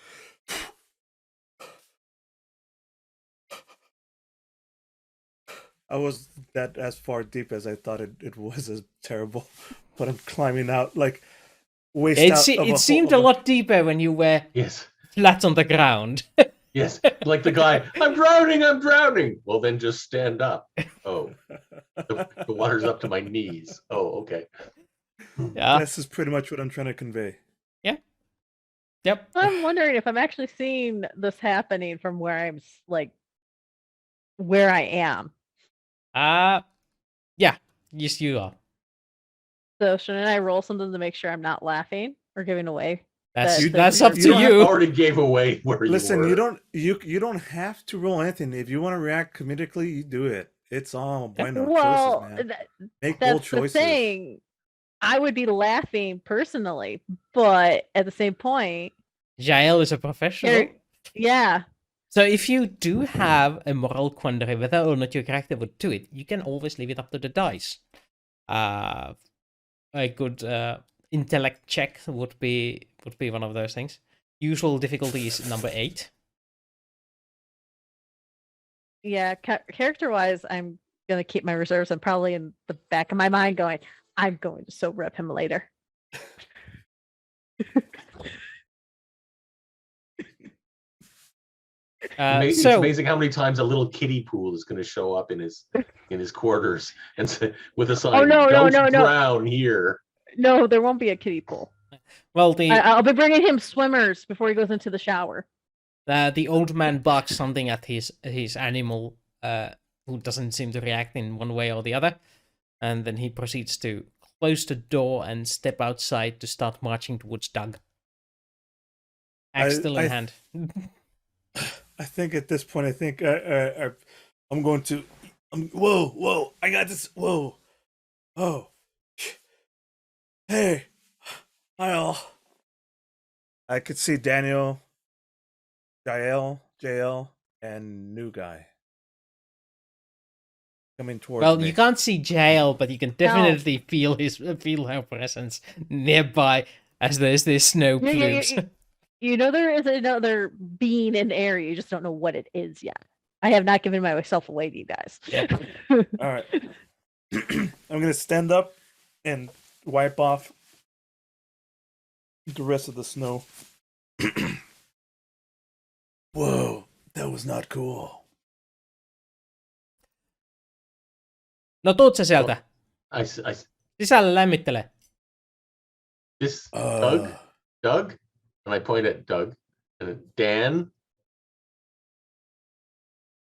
I was that as far deep as I thought it was. As terrible, but I'm climbing out waist out. It seemed a lot deeper when you were Yes. flat on the ground. Yes. Like the guy, I'm drowning. Well, then just stand up. Oh, the water's up to my knees. Oh, okay. Yeah. This is pretty much what I'm trying to convey. Yep. I'm wondering if I'm actually seeing this happening from where I'm where I am. Yeah. Yes, you are. So shouldn't I roll something to make sure I'm not laughing or giving away? That's up to you you. Already gave away where Listen, you were. you don't have to roll anything. If you want to react comedically, you do it. It's all bueno Well, choices, man. Make bold that's the choices. thing. I would be laughing personally, but at the same point, Jaelle is a professional. yeah. So if you do have a moral quandary whether or not your character would do it, you can always leave it up to the dice. A good intellect check would be one of those things. Usual difficulty is number 8. Yeah, character-wise, I'm gonna keep my reserves. I'm probably in the back of my mind going, I'm going to so rep him later. It's amazing how many times a little kiddie pool is going to show up in his quarters and say, with a sign, Oh, no, "Don't drown here." No, there won't be a kiddie pool. Well, I'll be bringing him swimmers before he goes into the shower. The old man barks something at his animal, who doesn't seem to react in one way or the other, and then he proceeds to close the door and step outside to start marching towards Doug. Axe still in hand. I think at this point, I'm going to. Whoa! I got this. Whoa! Oh! Hey! Hi all. I could see Daniel, Jaelle, and new guy coming towards me. Well, you can't see Jaelle, but you can definitely feel her presence nearby as there's this snow plumes. You know there is another being in the area. You just don't know what it is yet. I have not given myself away to you guys. Yep. All right. I'm gonna stand up and wipe off the rest of the snow. Whoa, that was not cool. No tuut sä sieltä. Sisällä lämmittele. This Doug, and I point at Doug, and Dan,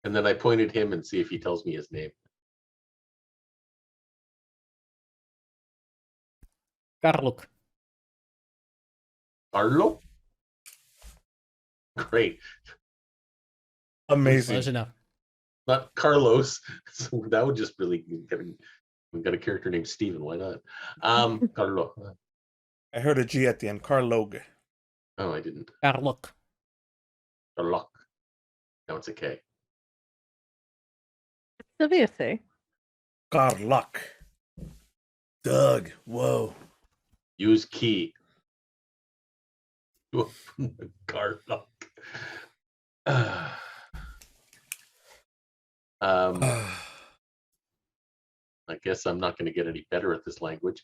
and then I point at him and see if he tells me his name. Karluk. Arlo? Great. Amazing. Close enough. Not Carlos. So that would just really we've got a character named Steven. Why not? Carlo. I heard a G at the end. Carlog. Oh, I didn't. Karluk. Carlock. Now it's a K. Still be a C. Carlock. Doug. Whoa. Use key. Carlock. I guess I'm not going to get any better at this language.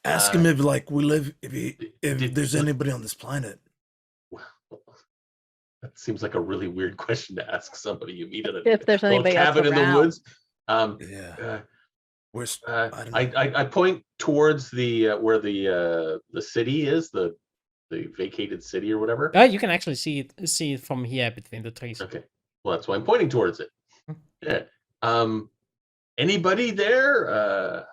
Ask him if like we live if there's did- anybody on this planet. That seems like a really weird question to ask somebody you meet at a If there's little anybody else cabin in the around. woods. Yeah. Where's I point towards the where the city is, the vacated city or whatever. You can actually see it from here between the trees. Okay, well that's why I'm pointing towards it. Hmm. Yeah. Anybody there?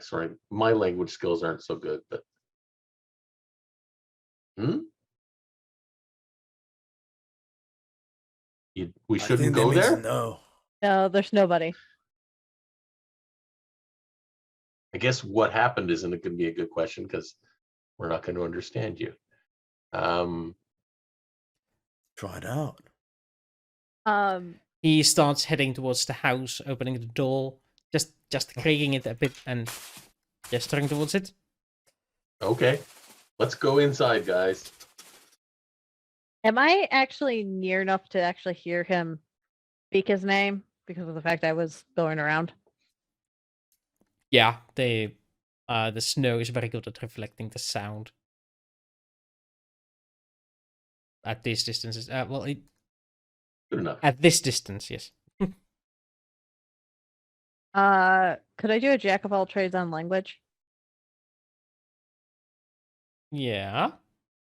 Sorry, my language skills aren't so good, but we shouldn't go there. No. No, there's nobody. I guess what happened isn't going to be a good question because we're not going to understand you. Try it out. He starts heading towards the house, opening the door, just creaking it a bit and gesturing towards it. Okay, let's go inside, guys. Am I actually near enough to actually hear him speak his name because of the fact I was going around? Yeah, the snow is very good at reflecting the sound. At these distances, Good enough. at this distance, yes. Could I do a jack of all trades on language? Yeah, you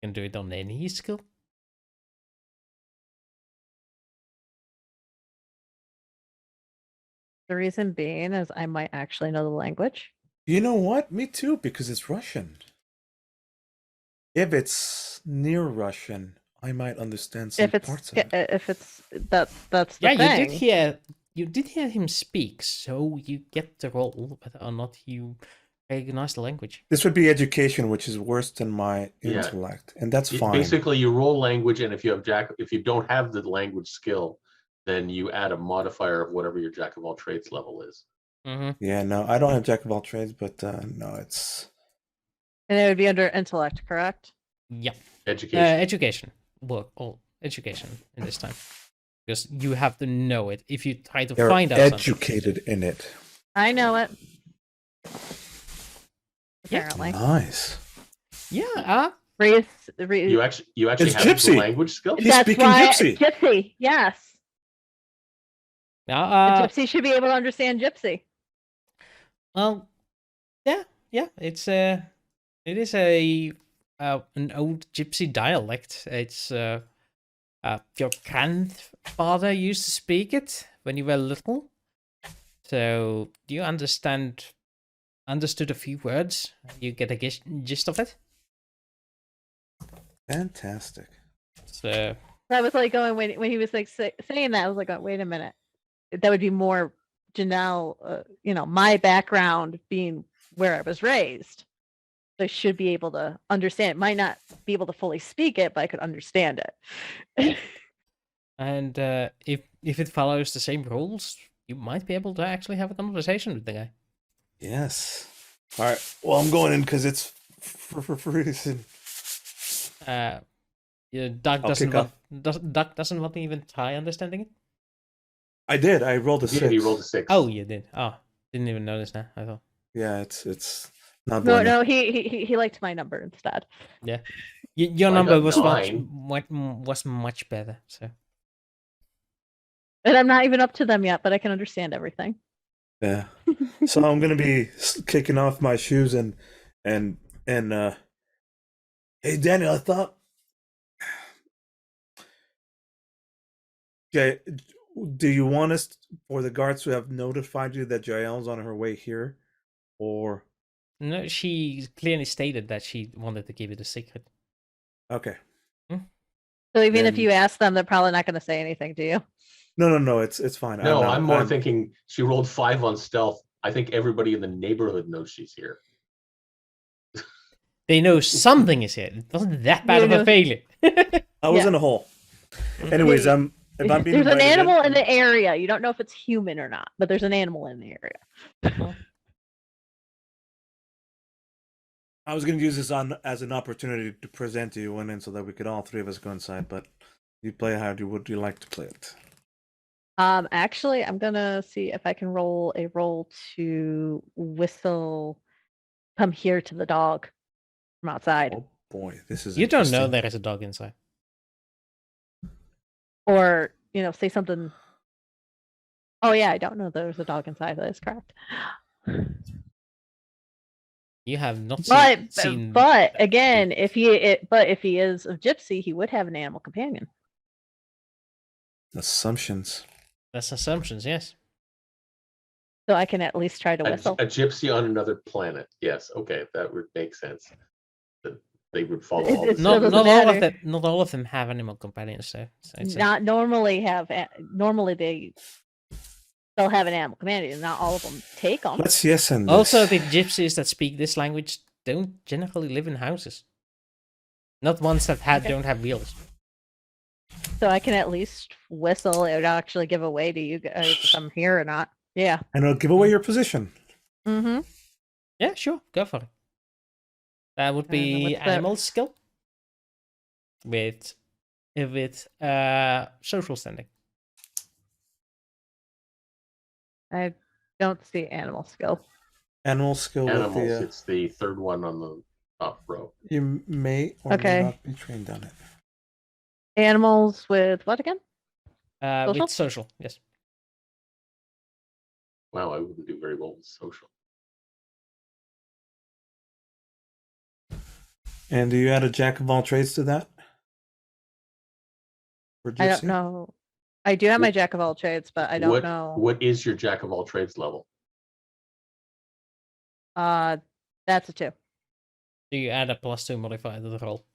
can do it on any skill. The reason being is I might actually know the language. You know what? Me too, because it's Russian. If it's near Russian, I might understand some If it's parts of it. that's the Yeah, thing. you did hear him speak, so you get the role whether or not you recognize the language. This would be education, which is worse than my Yeah. intellect, and that's fine. Basically, you roll language, and if you don't have the language skill, then you add a modifier of whatever your jack of all trades level is. Mm-hmm. Yeah, no, I don't have jack of all trades, but no, it's And it would be under intellect, correct? Yeah, Education. education. Work or education in this time, because you have to know it. If you try to they're find out something. educated in it. I know it. Apparently. Nice. Yeah, you actually It's have the gypsy. language skill. He's speaking gypsy. Gypsy, yes. A gypsy should be able to understand gypsy. well, yeah, it is an old gypsy dialect. It's your grandfather used to speak it when you were little. So do you understood a few words? You get a gist of it. Fantastic. So I was like going when he was like saying that, I was like, oh, wait a minute. That would be more Jaelle, my background being where I was raised. I should be able to understand it. Might not be able to fully speak it, but I could understand it. and if it follows the same rules, you might be able to actually have a conversation with the guy. Yes. All right. Well, I'm going in because it's freezing. Yeah, Doug I'll doesn't kick off. Doug doesn't want to even try understanding it. I did. I rolled a 6. Yeah, he rolled a 6. Oh, you did. Oh, didn't even notice that. I thought. Yeah, it's not. No, bueno. no, he liked my number instead. Yeah, your I number got was 9. much better. So And I'm not even up to them yet, but I can understand everything. Yeah. So I'm gonna be kicking off my shoes and hey Daniel, I thought. Okay, do you want us for the guards to have notified you that Jaelle's on her way here, or no, she clearly stated that she wanted to keep it a secret. okay? So even if Then- you ask them, they're probably not going to say anything to you. No, it's fine. No, I'm I'm more thinking she rolled 5 on stealth. I think everybody in the neighborhood knows she's here. They know something is here. It wasn't that bad You of a know- failure. I was Yeah. in a hole. Anyways, if I'm being There's an invited animal in the area. You don't know if it's human or not, but there's an animal in the area. I was going to use this as an opportunity to present to you one in so that we could all 3 of us go inside, but You play how would you like to play it? Actually, I'm gonna see if I can roll a roll to whistle. Come here to the dog from outside, Oh boy, this is You don't know interesting. there is a dog inside. or say something. Oh yeah, I don't know there's a dog inside. That is correct. You have not seen. But again, if he is a gypsy, he would have an animal companion. Assumptions. That's assumptions, yes. So I can at least try to whistle. A gypsy on another planet. Yes, okay, that would make sense. That they would follow all It the still Not doesn't all of matter. them. Not all of them have animal companions, though. So it's Not normally have. Normally they still have an animal companion. Not all of them take them. Let's yes and this. Also, the gypsies that speak this language don't generally live in houses. Not ones that don't have wheels. So I can at least whistle. It would actually give away to you guys if I'm here or not. Yeah. And it'll give away your position. Mm-hmm. Yeah, sure, go for it. That would And then be what's that? animal skill with social standing. I don't see animal skill. Animal skill animals. with the. It's the third one on the top row. You may or Okay. may not be trained on it. Animals with what again? Social? With social, yes. Wow, I wouldn't do very well with social. And do you add a jack of all trades to that? For I don't gypsy? know. I do have my jack of all trades, but I don't know. What is your jack of all trades level? That's a 2. Do you add a +2 modifier to the roll?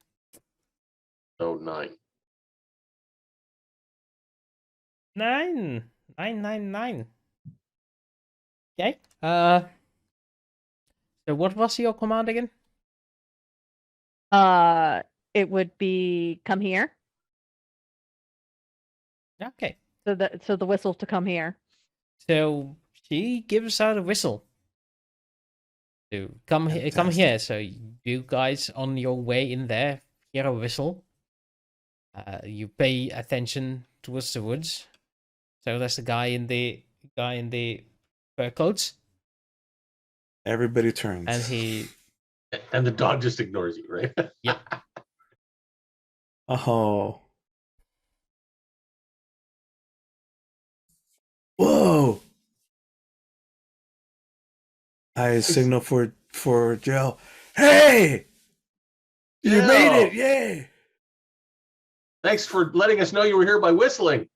So 9. 9. 9. Okay. So what was your command again? It would be come here. Okay. So the whistle to come here. So she gives out a whistle. To come here. So you guys on your way in there hear a whistle. You pay attention towards the woods. So there's the guy in the fur coats, Everybody turns. And the dog just ignores you, right? Yep. Oh. Whoa. I signal for Jaelle. Hey! You made it! Jaelle! Yay! Thanks for letting us know you were here by whistling.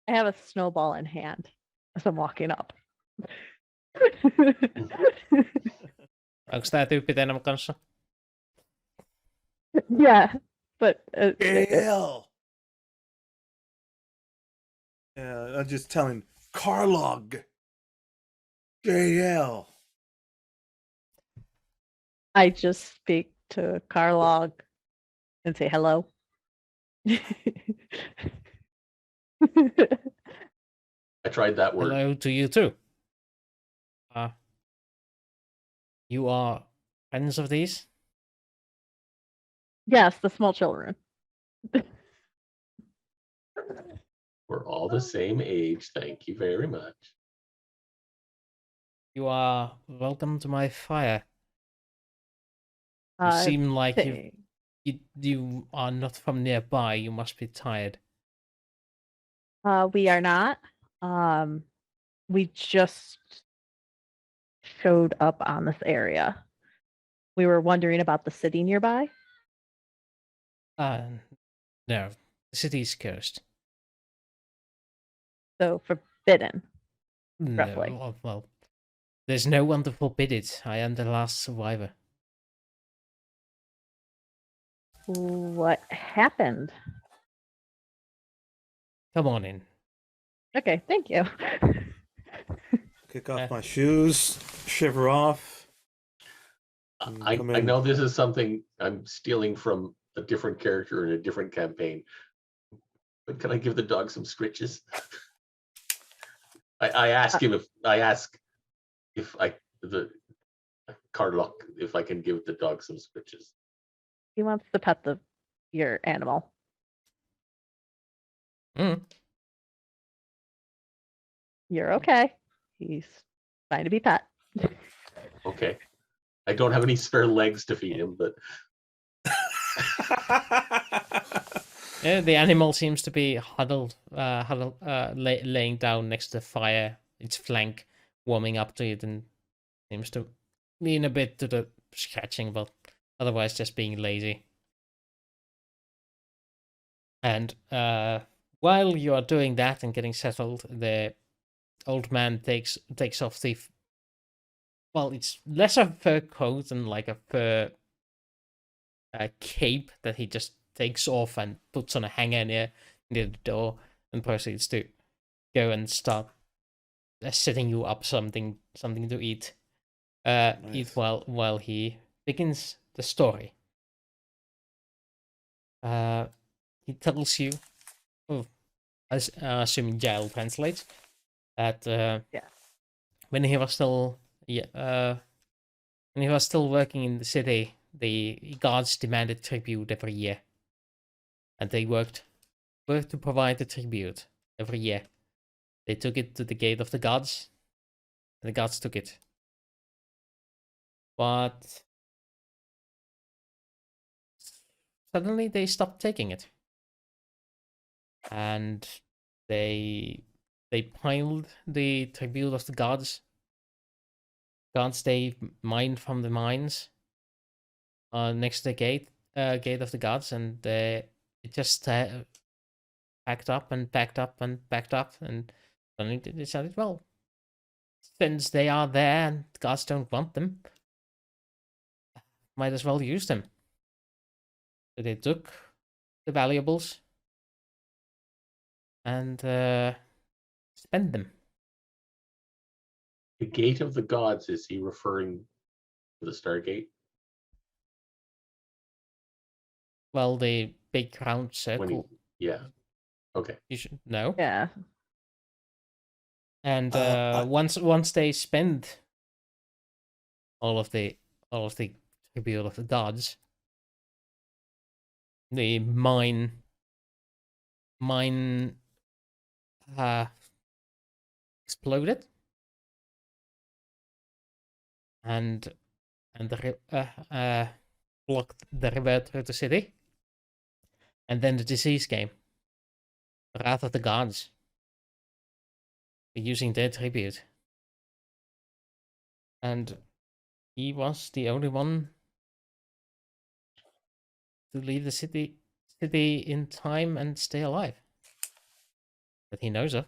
I have a snowball in hand as I'm walking up. Onko tää tyyppi teidän kanssa? Yeah, but Jaelle! Yeah, I'm just telling Carlog. Jaelle. I just speak to Carlog and say hello. I tried that word. Hello to you too. You are friends of these? Yes, the small children. We're all the same age. Thank you very much. You are welcome to my fire. You seem like you are not from nearby. You must be tired. We are not. We just showed up on this area. We were wondering about the city nearby. No, the city's cursed. So forbidden. Roughly. No, well, there's no one to forbid it. I am the last survivor. What happened? Come on in. Okay, thank you. Kick off my shoes, shiver off. I know this is something I'm stealing from a different character in a different campaign, but can I give the dog some scritches? I ask him if the Carlock if I can give the dog some scritches. He wants to pet your animal. Mm. You're okay. He's trying to be pet. Okay. I don't have any spare legs to feed him, but The animal seems to be laying down next to the fire, its flank warming up to it, and seems to lean a bit to the scratching, but otherwise just being lazy. And while you are doing that and getting settled, the old man takes off the well, it's less a fur coat than like a fur cape that he just takes off and puts on a hanger near the door and proceeds to go and start setting you up something to eat. Eat while he begins the story. He tells you, assuming Jaelle translates, that when he was still working in the city, the guards demanded tribute every year, and they worked to provide the tribute every year. They took it to the gate of the gods, and the gods took it. But suddenly they stopped taking it, and they piled the tribute of the gods they mined from the mines next to the gate of the gods, and it just packed up, and suddenly they decided, well, since they are there and the gods don't want them, might as well use them. So they took the valuables and spent them. the gate of the gods, is he referring to the Stargate? Well, the big round circle. Yeah. Okay. You should know. Yeah. And once they spend all of the tribute of the gods, the mine exploded, and blocked the river through the city, and then the disease came. The wrath of the gods, using their tribute, and he was the only one to leave the city in time and stay alive that he knows of.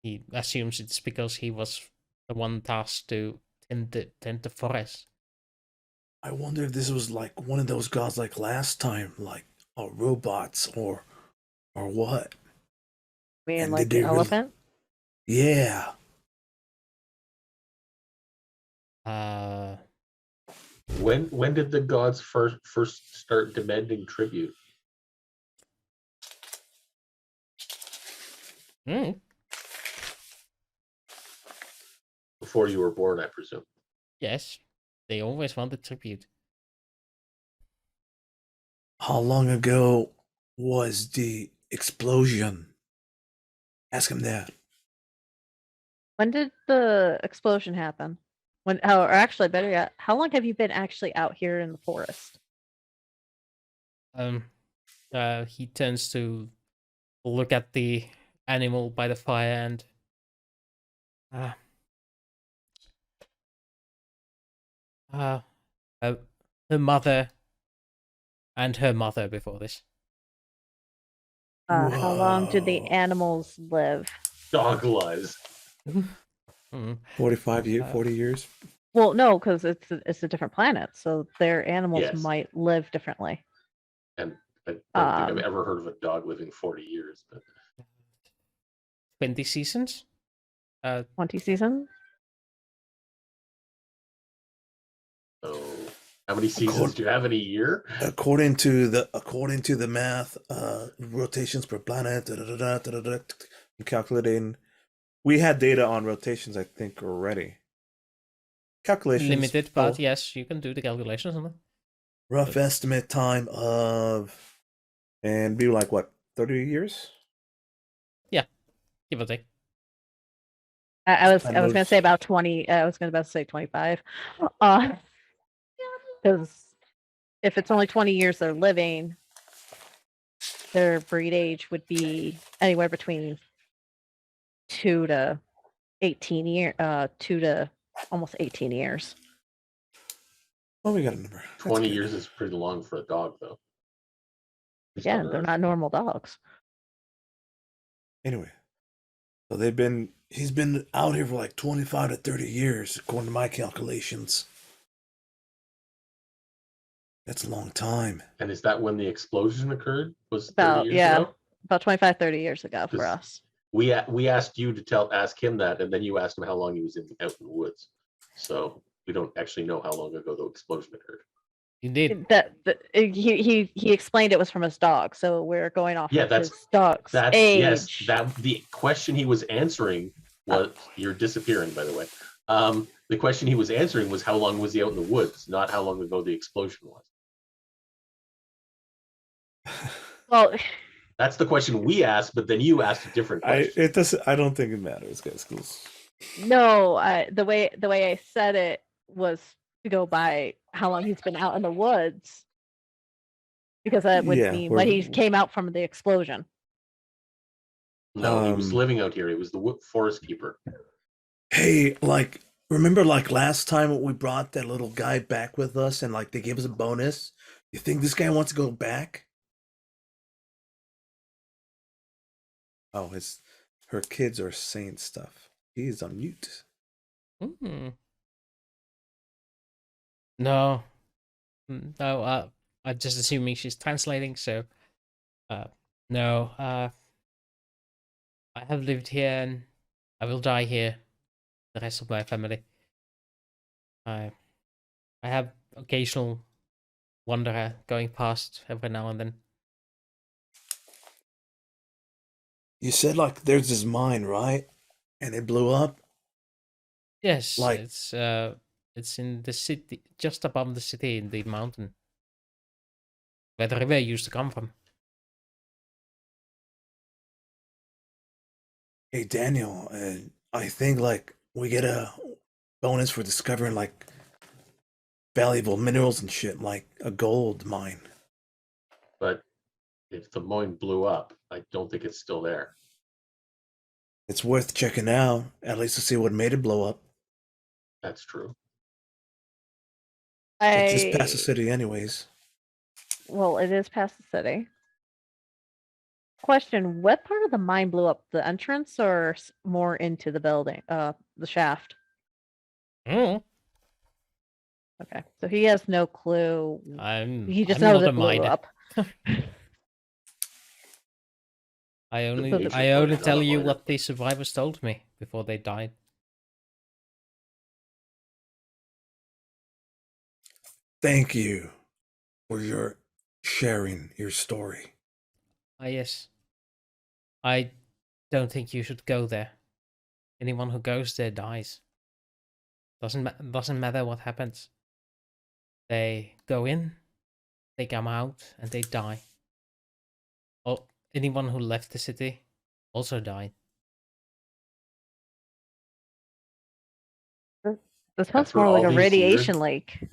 He assumes it's because he was the one tasked to tend the forest. I wonder if this was like one of those gods like last time, like robots or what? I mean, And like did the they really- elephant? Yeah. When did the gods first start demanding tribute? Before you were born, I presume. Yes, they always wanted tribute. How long ago was the explosion? Ask him that. When did the explosion happen? Or actually, better yet, how long have you been actually out here in the forest? He turns to look at the animal by the fire, and her mother and her mother before this. How long did the Whoa. animals live? Dog lies. 40 years? Well, no, because it's a different planet, so their animals Yes. might live differently. And I don't think I've ever heard of a dog living 40 years. But 20 seasons? 20 seasons? so, how many seasons do you have in a year? According to the math, rotations per planet, calculating. We had data on rotations, I think, already. calculations. limited, but oh, yes, you can do the calculations on it. rough estimate time of, and be like what, 30 years? Give or take. I was Time gonna moves. say about 20. I was gonna say 25. Because if it's only 20 years they're living, their breed age would be anywhere between 2 to 18 year 2 to almost 18 years. Oh, we got a number. That's 20 good. years is pretty long for a dog, though. Just Yeah, on they're Earth. not normal dogs. Anyway, so he's been out here for like 25 to 30 years, according to my calculations. That's a long time. And is that when the explosion occurred? Was 30 About years ago? about 25, 30 years ago for Does- us. We asked you to ask him that, and then you asked him how long he was out in the woods. So we don't actually know how long ago the explosion occurred. You did. He explained it was from his dog, so we're going off Yeah, of that's- his dog's age. Yes, that the question he was answering was you're disappearing, by the way. The question he was answering was how long was he out in the woods, not how long ago the explosion was. Well, That's the question we asked, but then you asked a different question. I don't think it matters, guys. 'Cause no, the way I said it was to go by how long he's been out in the woods, because that would Yeah, mean we're- when he came out from the explosion. No, he was Um, living out here. He was the forest keeper. Hey, like, remember like last time when we brought that little guy back with us and like they gave us a bonus? You think this guy wants to go back? Oh, her kids are saying stuff. He's on mute. Mm. No. No, I'm just assuming she's translating, so no. I have lived here and I will die here. The rest of my family. I have occasional wanderer going past every now and then. You said like there's this mine, right? And it blew up. Yes, Like- it's in the city, just above the city in the mountain, where the river used to come from. Hey Daniel, I think like we get a bonus for discovering like valuable minerals and shit, like a gold mine. But if the mine blew up, I don't think it's still there. It's worth checking out, at least to see what made it blow up. That's true. It's just past the city, anyways. Well, it is past the city. Question: what part of the mine blew up? The entrance or more into the building? The shaft. Mm. Okay, so he has no clue. He just I'm knows not it a blew miner. up. I only nature I part only is not tell a you miner. what the survivors told me before they died. Thank you for your sharing your story. Ah, yes. I don't think you should go there. Anyone who goes there dies. Doesn't matter what happens. They go in, they come out, and they die. Or anyone who left the city also died. This sounds After more like all a these radiation years- lake.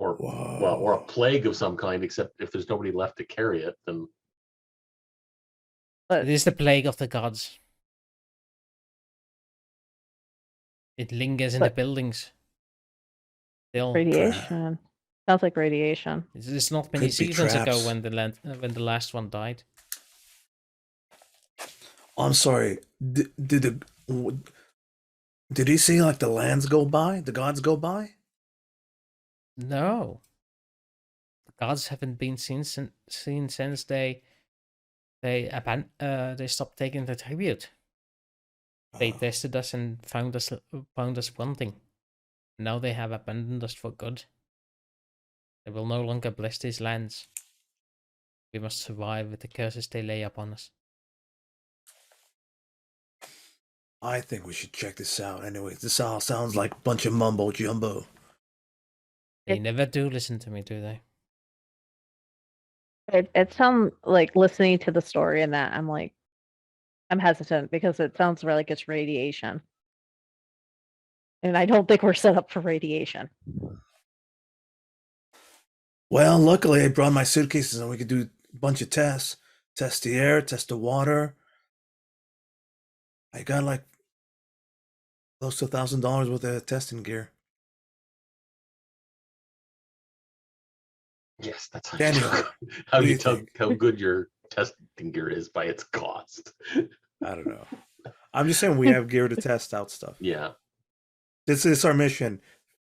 Or Whoa. or a plague of some kind, except if there's nobody left to carry it, then But It is the plague of the gods. It lingers in the But- buildings. Still, radiation sounds like radiation. it's not many Could be seasons ago traps. when the last one died. I'm sorry. Did he say like the lands go by? The gods go by? No, the gods haven't been seen since they stopped taking the tribute. They Oh. tested us and found us wanting. Now they have abandoned us for good. They will no longer bless these lands. We must survive with the curses they lay upon us. I think we should check this out. Anyway, this all sounds like a bunch of mumbo jumbo. They It- never do listen to me, do they? It sounds like listening to the story and that I'm hesitant because it sounds like it's radiation. And I don't think we're set up for radiation. Well, luckily I brought my suitcases and we could do a bunch of tests. Test the air, test the water. I got like close to $1,000 worth of testing gear. Yes, that's how Daniel, how what do you you tell think? how good your testing gear is by its cost. I don't know. I'm just saying we have gear to test out stuff. Yeah. This is our mission.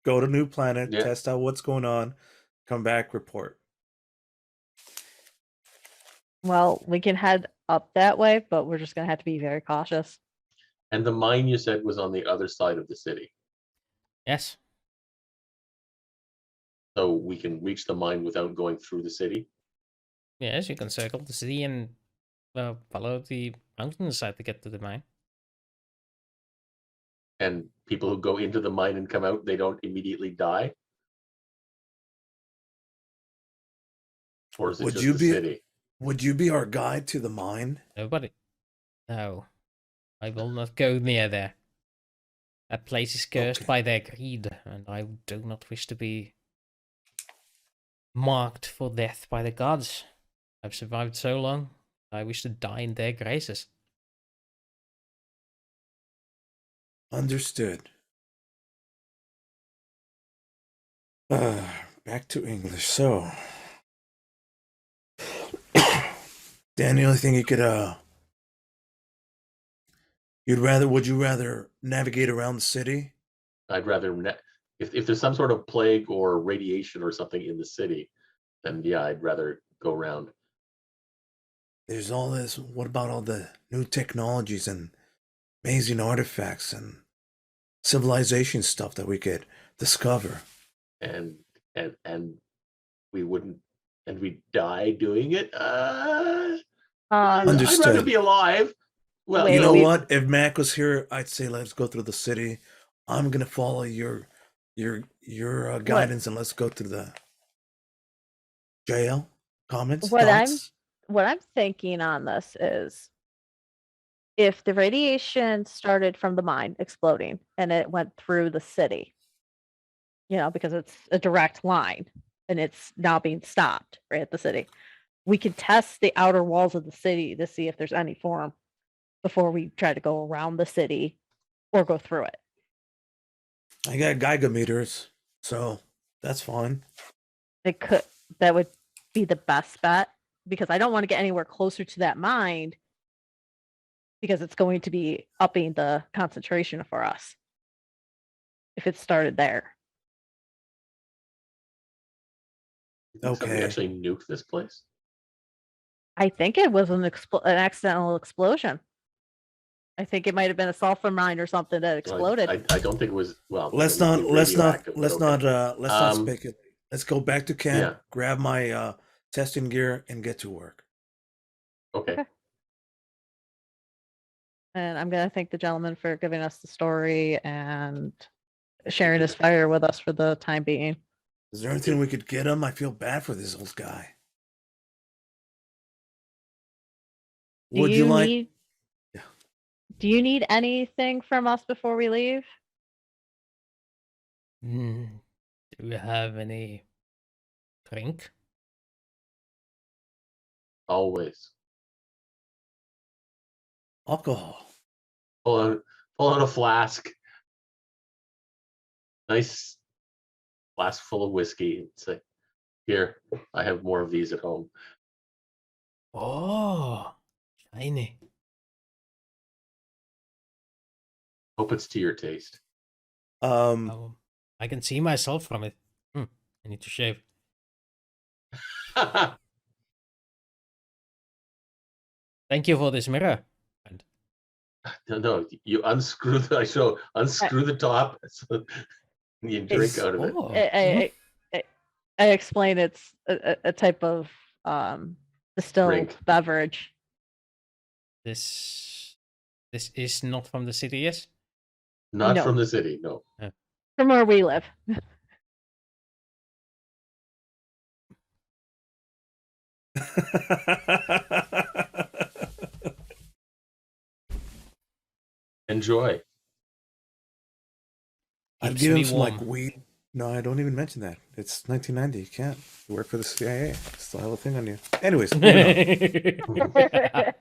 Go to new planet, Yeah. test out what's going on, come back, report. Well, we can head up that way, but we're just gonna have to be very cautious. And the mine you said was on the other side of the city. Yes. So we can reach the mine without going through the city. Yes, you can circle the city and follow the mountainside to get to the mine. And people who go into the mine and come out, they don't immediately die. Or is it Would just you the be- city? Would you be our guide to the mine? Nobody. No. I will not go near there. That place is cursed Okay. by their greed, and I do not wish to be marked for death by the gods. I've survived so long, I wish to die in their graces. Understood. Back to English. So, Daniel, I think you could would you rather navigate around the city? I'd rather if there's some sort of plague or radiation or something in the city, then yeah, I'd rather go around. There's all this. What about all the new technologies and amazing artifacts and civilization stuff that we could discover? And we wouldn't, and we die doing it. I'd rather Understood. be alive. Well, Wait, You know we- what? If Mac was here, I'd say let's go through the city. I'm gonna follow your guidance and let's go to the Jaelle. Comments? What I'm- thoughts? What I'm thinking on this is if the radiation started from the mine exploding and it went through the city, because it's a direct line and it's now being stopped right at the city, we could test the outer walls of the city to see if there's any form before we try to go around the city or go through it. I got Geiger meters, so that's fine. That would be the best bet because I don't want to get anywhere closer to that mine because it's going to be upping the concentration for us if it started there. Somebody Okay. actually nuke this place. I think it was an accidental explosion. I think it might have been a sulfur mine or something that exploded. I don't think it was. Well, Let's it would not be let's not radioactive, let's but okay. not let's not Um, speculate. Let's go back to camp, yeah. grab my testing gear, and get to work. Okay. Okay. And I'm going to thank the gentleman for giving us the story and sharing his fire with us for the time being. Is there anything we could get him? I feel bad for this old guy. Would you like? need, Yeah. Do you need anything from us before we leave? Do you have any drink? Always Alcohol. pull out a flask. Nice flask full of whiskey and say, "Here, I have more of these at home." Oh, shiny. Hope it's to your taste. I can see myself from it. I need to shave. Thank you for this mirror. And No, you unscrew the top so you drink out of it. oh, I explain it's a type of distilled Drink. beverage. this This is not from the city, yes? Not No. from the city, no. From where we live. Enjoy. I'd Keeps give me him some like warm. weed. No, I don't even mention that. It's 1990. You can't. You work for the CIA. Still have a thing on you. Anyways, moving on.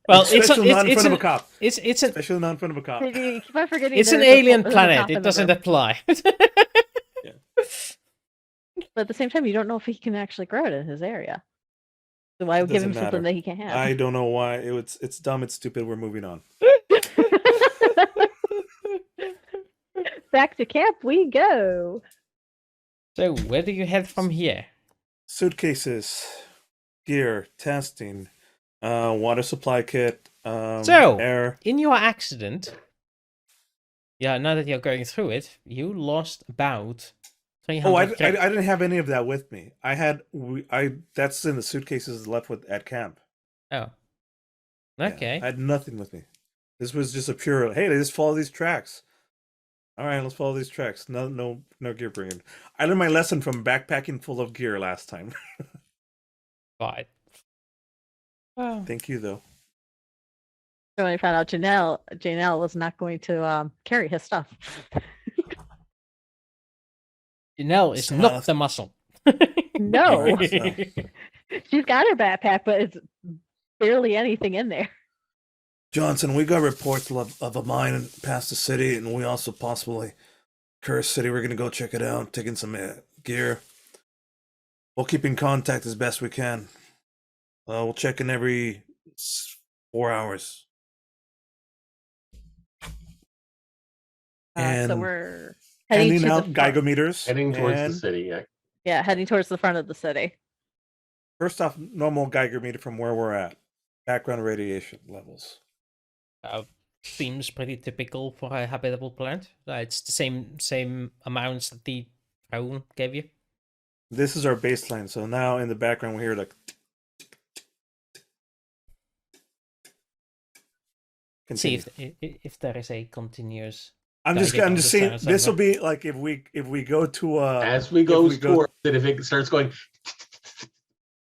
Well, it's Especially not in it's front of a an cop. it's an Especially not in front of a cop. You keep on forgetting it's an there's a alien there's a planet. cop in It the doesn't room. apply. But at the same time, you don't know if he can actually grow it in his area. So why It would give him doesn't something matter. that he can't have? I don't know why. It's dumb. It's stupid. We're moving on. Back to camp we go. So where do you head from here? Suitcases, gear, testing, water supply kit, So, air. in your accident, yeah, now that you're going through it, you lost about 300. Oh, I didn't have any of that with me. That's in the suitcases left with at camp. Oh. Yeah, Okay. I had nothing with me. This was just a pure. Hey, they just follow these tracks. All right, let's follow these tracks. No gear bringing. I learned my lesson from backpacking full of gear last time. Fine. Well, Thank you, though. So when I found out Jaelle was not going to carry his stuff. Janelle is So, not the muscle. No. Right, so- She's got her backpack, but it's barely anything in there. Johnson, we got reports of a mine past the city, and we also possibly Curse City. We're gonna go check it out, taking some gear. We'll keep in contact as best we can. We'll check in every 4 hours. So And we're heading handing to out the Geiger meters. Heading towards the and city, yeah. Yeah, heading towards the front of the city. First off, normal Geiger meter from where we're at. Background radiation levels. Seems pretty typical for a habitable planet. It's the same amounts that the drone gave you. This is our baseline. So now in the background we hear like. See Continue. if there is a continuous. I'm just Geiger seeing. sounds This will somewhere. be like if we go to As we go we go- towards it, if it starts going,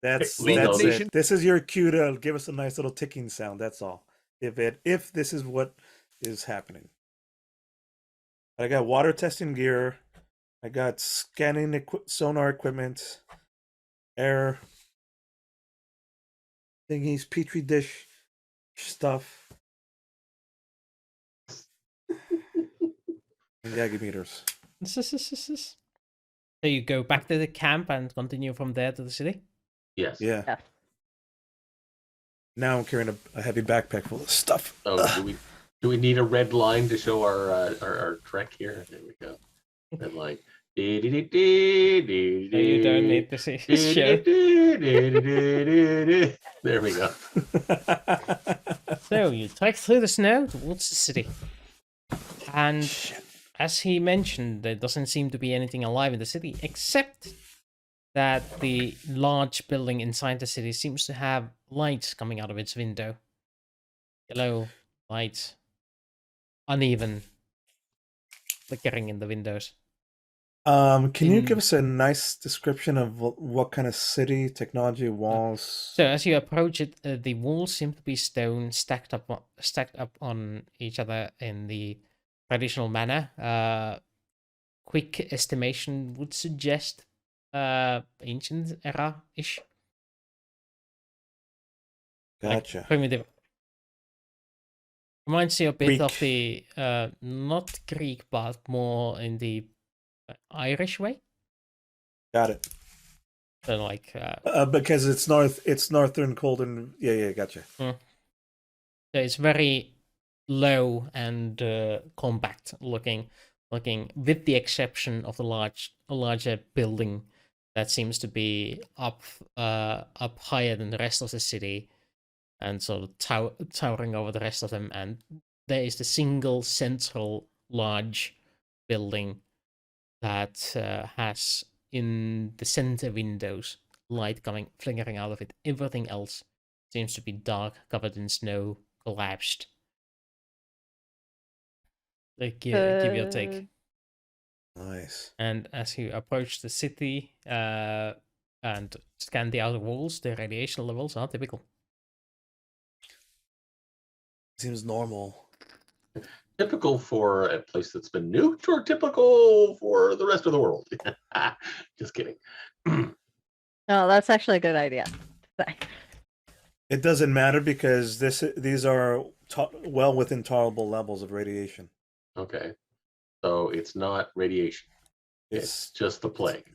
That's We know it. this. This is your cue to give us a nice little ticking sound. That's all. If this is what is happening. I got water testing gear. I got scanning sonar equipment. Air thingies, petri dish stuff, and Geiger meters. So you go back to the camp and continue from there to the city? yes. Yeah. Yeah. Now I'm carrying a heavy backpack full of stuff. Oh, do we need a red line to show our trek here? There we go. Red line. You don't need to see show. There we go. So you trek through the snow towards the city. And as he mentioned, there doesn't seem to be anything alive in the city, except that the large building inside the city seems to have lights coming out of its window. Yellow lights. Uneven. Flickering in the windows. Can you In- give us a nice description of what kind of city, technology, walls? So as you approach it, the walls seem to be stone stacked up on each other in the traditional manner. Quick estimation would suggest ancient era-ish. Like Gotcha. primitive. Reminds you a bit Greek. of the not Greek, but more in the Irish way. Got it. So like Because it's northern, cold, and yeah, gotcha. so it's very low and compact looking, with the exception of the larger building that seems to be up higher than the rest of the city, and sort of towering over the rest of them. And there is the single central large building that has in the center windows light flickering out of it. Everything else seems to be dark, covered in snow, collapsed. give you a take. Good. Nice. And as you approach the city and scan the outer walls, the radiation levels are typical. Seems normal. Typical for a place that's been nuked, or typical for the rest of the world? Just kidding. No, that's actually a good idea. It doesn't matter because these are well within tolerable levels of radiation. Okay, so it's not radiation. It's just the plague.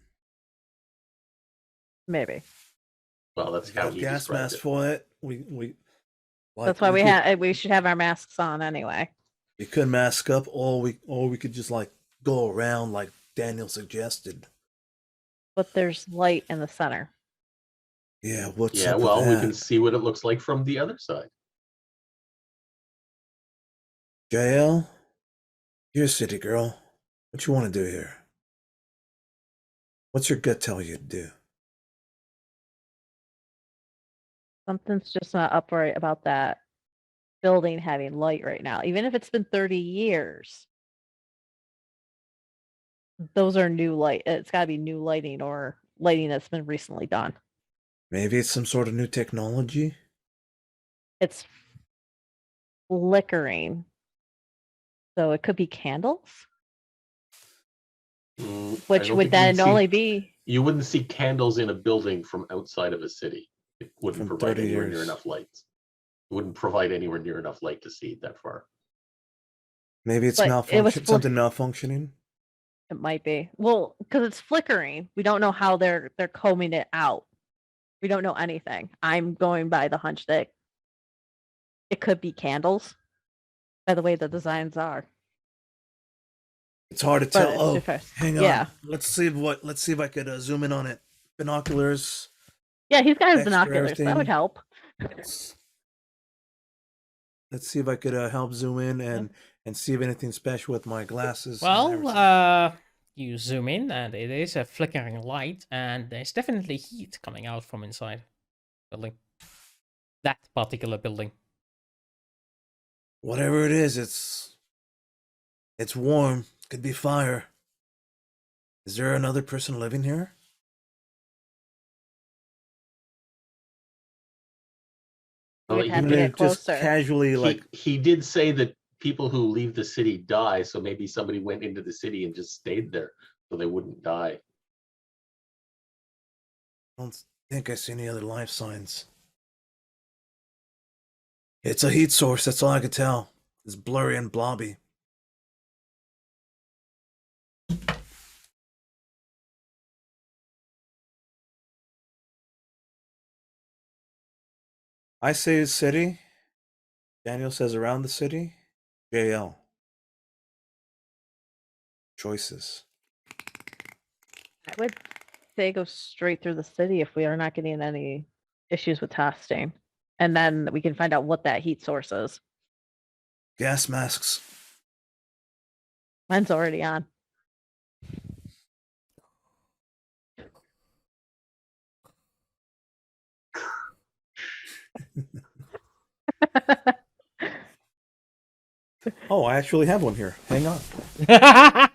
Maybe. Well, that's We how got he gas described masks it. for it. We That's why we should have our masks on anyway. We could mask up, or we could just like go around like Daniel suggested. But there's light in the center. Yeah, what's Yeah, up well, with we that? can see what it looks like from the other side. Jaelle, you're a city girl. What you want to do here? What's your gut tell you to do? Something's just not upright about that building having light right now. Even if it's been 30 years. Those are new light. It's got to be new lighting or lighting that's been recently done. Maybe it's some sort of new technology? It's flickering. So it could be candles, I which don't would think you'd then see- only be. You wouldn't see candles in a building from outside of a city. It wouldn't From provide 30 anywhere near years. enough lights. It wouldn't provide anywhere near enough light to see it that far. Maybe it's But it was something malfunctioning? It might be. Well, because it's flickering. We don't know how they're combing it out. We don't know anything. I'm going by the hunch that it could be candles by the way the designs are. It's hard to But tell. it's Oh, different. hang on. Yeah. Let's see if I could zoom in on it. Binoculars. Yeah, he's got his Extra binoculars. That everything. would help. Let's see if I could help zoom in and see if anything special with my glasses. and everything. Well, you zoom in, and it is a flickering light, and there's definitely heat coming out from inside the building. That particular building. Whatever it is, it's warm. Could be fire. Is there another person living here? Well, We'd have Even to if get just closer. casually, like he did say that people who leave the city die, so maybe somebody went into the city and just stayed there so they wouldn't die. I don't think I see any other life signs. It's a heat source. That's all I could tell. It's blurry and blobby. I say city. Daniel says around the city. Jaelle. Choices. I would say go straight through the city if we are not getting any issues with testing. And then we can find out what that heat source is. Gas masks. Mine's already on. Oh, I actually have one here. Hang on. Why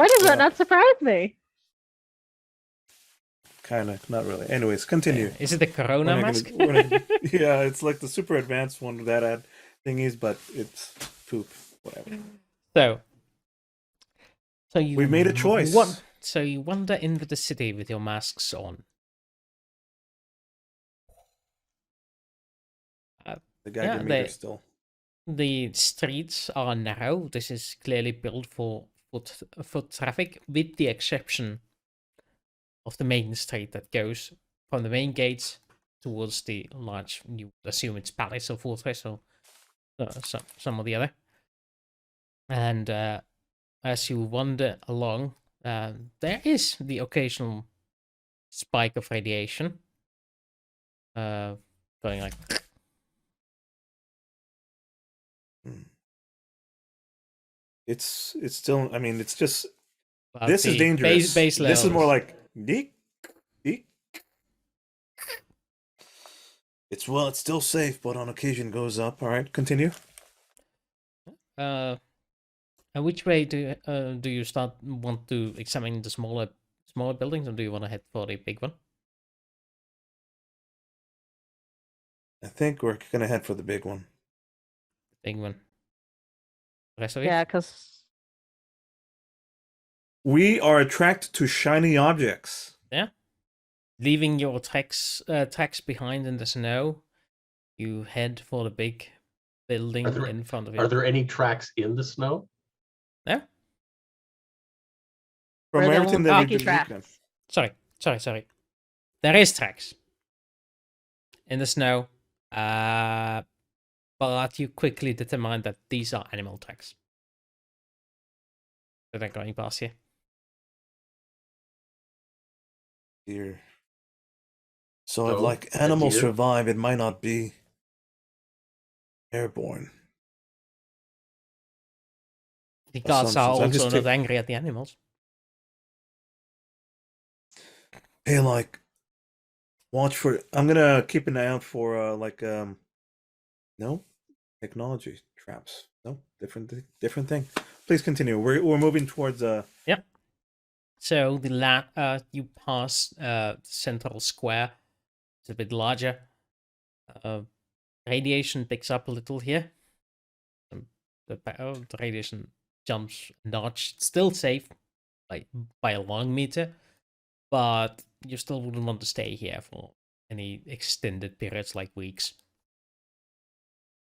does Yeah. that not surprise me? Kind of, not really. Anyways, continue. Is it the Corona We're not mask? Yeah, it's like the super advanced one that had thingies, but it's poop. Whatever. So you We made a choice. So you wander into the city with your masks on. The guy Yeah, can they- meter still. The streets are narrow. This is clearly built for foot traffic, with the exception of the main street that goes from the main gates towards the large, you would assume it's palace or fortress or some of the other. And as you wander along, there is the occasional spike of radiation going like. It's still. I mean, it's just. But This is the dangerous. Base This is more levels- like deek, deek. It's still safe, but on occasion goes up. All right, continue. And which way do you want to examine the smaller buildings, or do you want to head for the big one? I think we're gonna head for the big one. Big one. The rest of you? Yeah, because We are attracted to shiny objects. Leaving your tracks behind in the snow, you head for the big building in front of you. Are there any tracks in the snow? No? From We're the everything that we've walkie been looking at. Sorry. There is tracks in the snow, but you quickly determine that these are animal tracks that are going past you. Deer. So if Oh, like a animals deer? survive, it might not be airborne. The guards are Assumptions. I'm just also not angry at the animals. Hey, like, watch for. I'm gonna keep an eye out for no technology traps. No different thing. Please continue. We're moving towards Yep. So you pass central square. It's a bit larger. Radiation picks up a little here. The radiation jumps a notch. It's still safe, like by a long meter, but you still wouldn't want to stay here for any extended periods, like weeks.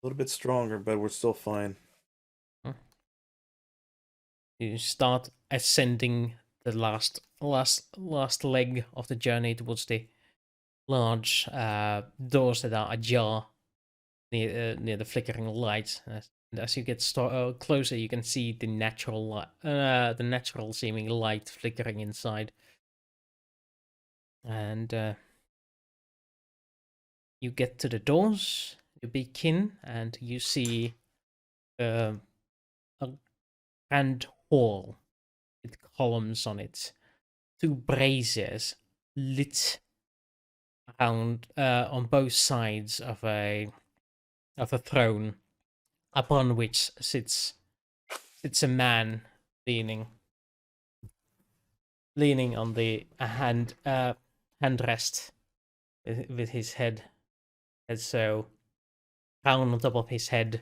a little bit stronger, but we're still fine. You start ascending the last leg of the journey towards the large doors that are ajar near the flickering light. As you get closer, you can see the natural seeming light flickering inside, and you get to the doors. You peek in, and you see a grand hall with columns on it, 2 braziers lit around on both sides of a throne, upon which sits a man leaning on the handrest with his head so crown on top of his head,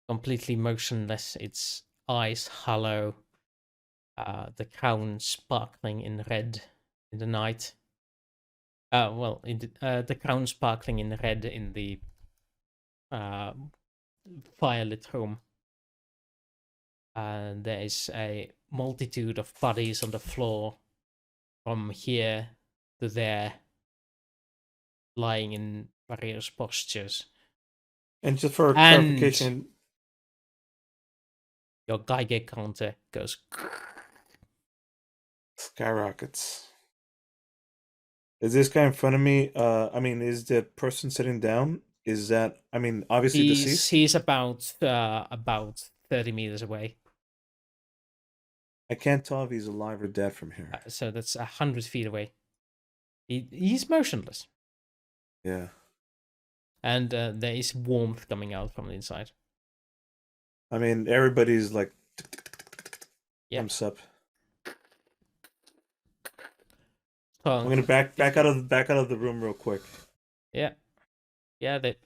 completely motionless, its eyes hollow, the crown sparkling in red in the night. The crown sparkling in red in the firelit room. And there is a multitude of bodies on the floor from here to there, lying in various postures. And just for clarification, your Geiger counter goes skyrockets. Is this guy in front of me? I mean, is the person sitting down? Is that? I mean, obviously deceased. He's about 30 meters away. I can't tell if he's alive or dead from here. So that's 100 feet away. He's motionless. Yeah. And there is warmth coming out from the inside. I mean, everybody's like, Yeah. thumbs up. So, I'm gonna back out of the room real quick. Yeah. They.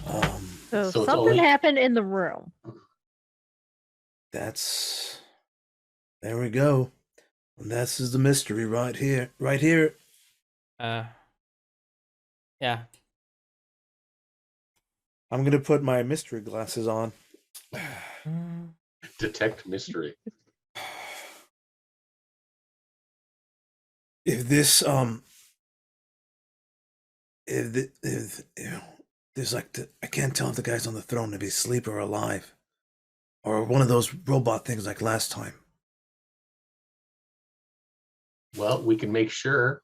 so So it's something only- happened in the room. That's. There we go. And this is the mystery right here. Right here. Yeah. I'm gonna put my mystery glasses on. Detect mystery. If this if there's like I can't tell if the guy's on the throne, if he's asleep or alive, or one of those robot things like last time. Well, we can make sure.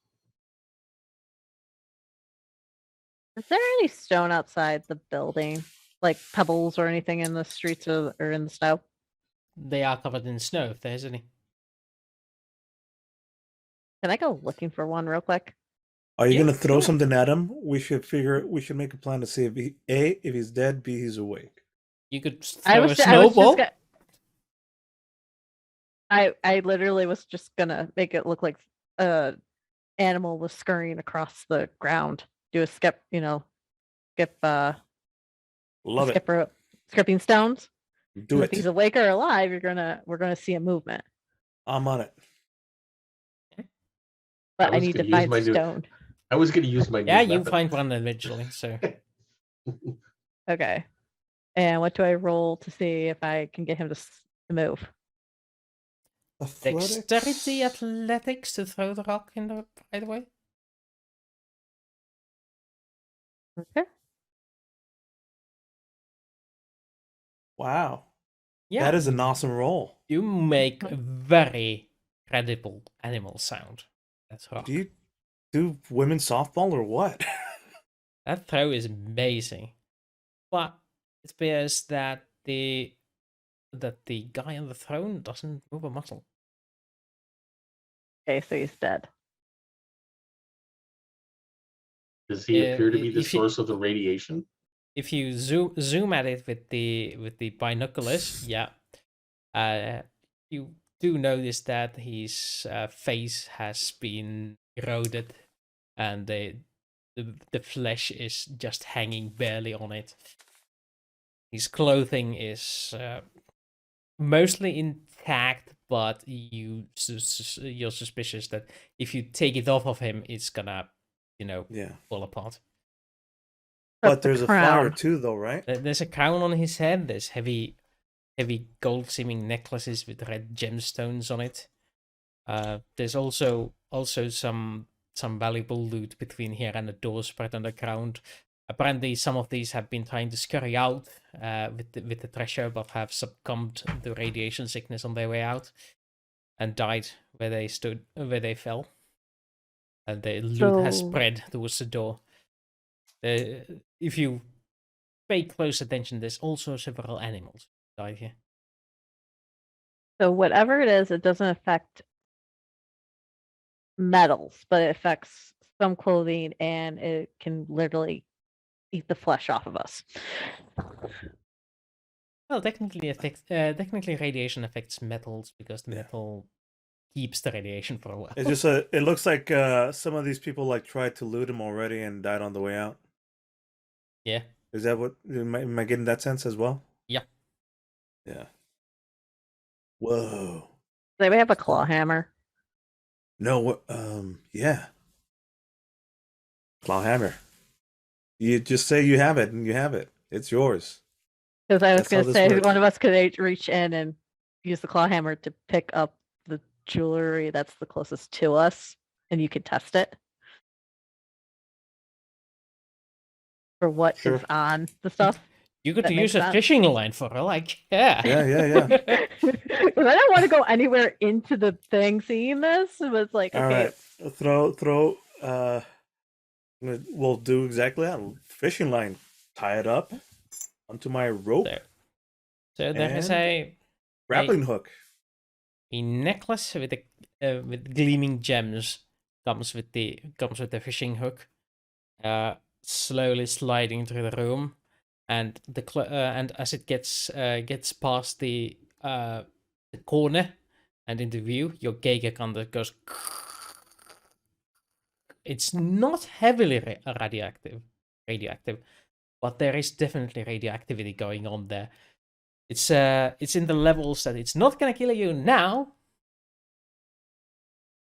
Is there any stone outside the building? Like pebbles or anything in the streets or in the snow? They are covered in snow, if there's any. Can I go looking for one real quick? Are you Yeah, gonna throw sure. something at him? We should make a plan to see if if he's dead, B, he's awake. You could I throw was a ju- I was just snowball. I literally was just gonna make it look like a animal was scurrying across the ground. Do a skip, skip Love it. skip rope, skipping stones. Do And if he's it. awake or alive, we're gonna see a movement. I'm on it. But I was need to gonna use find my new- stone. I was going to use my new Yeah, you weapon. find one eventually. So Okay. And what do I roll to see if I can get him to move? dexterity, athletics to throw the rock in the right way. Okay. Wow. Yeah, That is an awesome roll. you make a very credible animal sound. That's rock. Do you do women's softball or what? That throw is amazing, but it appears that the guy on the throne doesn't move a muscle. Okay, so he's dead. Does he appear to be the if you- source of the radiation? If you zoom at it with the binoculars, yeah, you do notice that his face has been eroded, and the flesh is just hanging barely on it. His clothing is mostly intact, but you're suspicious that if you take it off of him, it's gonna, Yeah. fall apart. But there's a fire crown. too, though, right? There's a crown on his head. There's heavy gold-seeming necklaces with red gemstones on it. There's also some valuable loot between here and the door spread on the ground. Apparently, some of these have been trying to scurry out with the treasure, but have succumbed to radiation sickness on their way out, and died where they fell. And the loot has So- spread towards the door. If you pay close attention, there's also several animals who died here. So whatever it is, it doesn't affect metals, but it affects some clothing, and it can literally eat the flesh off of us. Well, technically radiation affects metals because the Yeah. metal keeps the radiation for a while. It's just it looks like some of these people like tried to loot him already and died on the way out. Yeah. Is that what am I getting that sense as well? Yeah. Yeah. Whoa. They have a claw hammer. No, yeah. Claw hammer. You just say you have it and you have it. It's yours. Because I was That's how going to this say works. one of us could reach in and use the claw hammer to pick up the jewelry that's the closest to us, and you could test it for what is Sure. on the stuff. You could That use makes a sense. fishing line for her, yeah. Yeah. Because I don't want to go anywhere into the thing seeing this. It was like, All okay, right. Throw we'll do exactly that. Fishing line. Tie it up onto my rope. So there is And- a Grappling hook. necklace with gleaming gems comes with the fishing hook, slowly sliding through the room, and and as it gets past the corner and into view, your Geiger counter goes. It's not heavily radioactive, but there is definitely radioactivity going on there. It's in the levels that it's not gonna kill you now,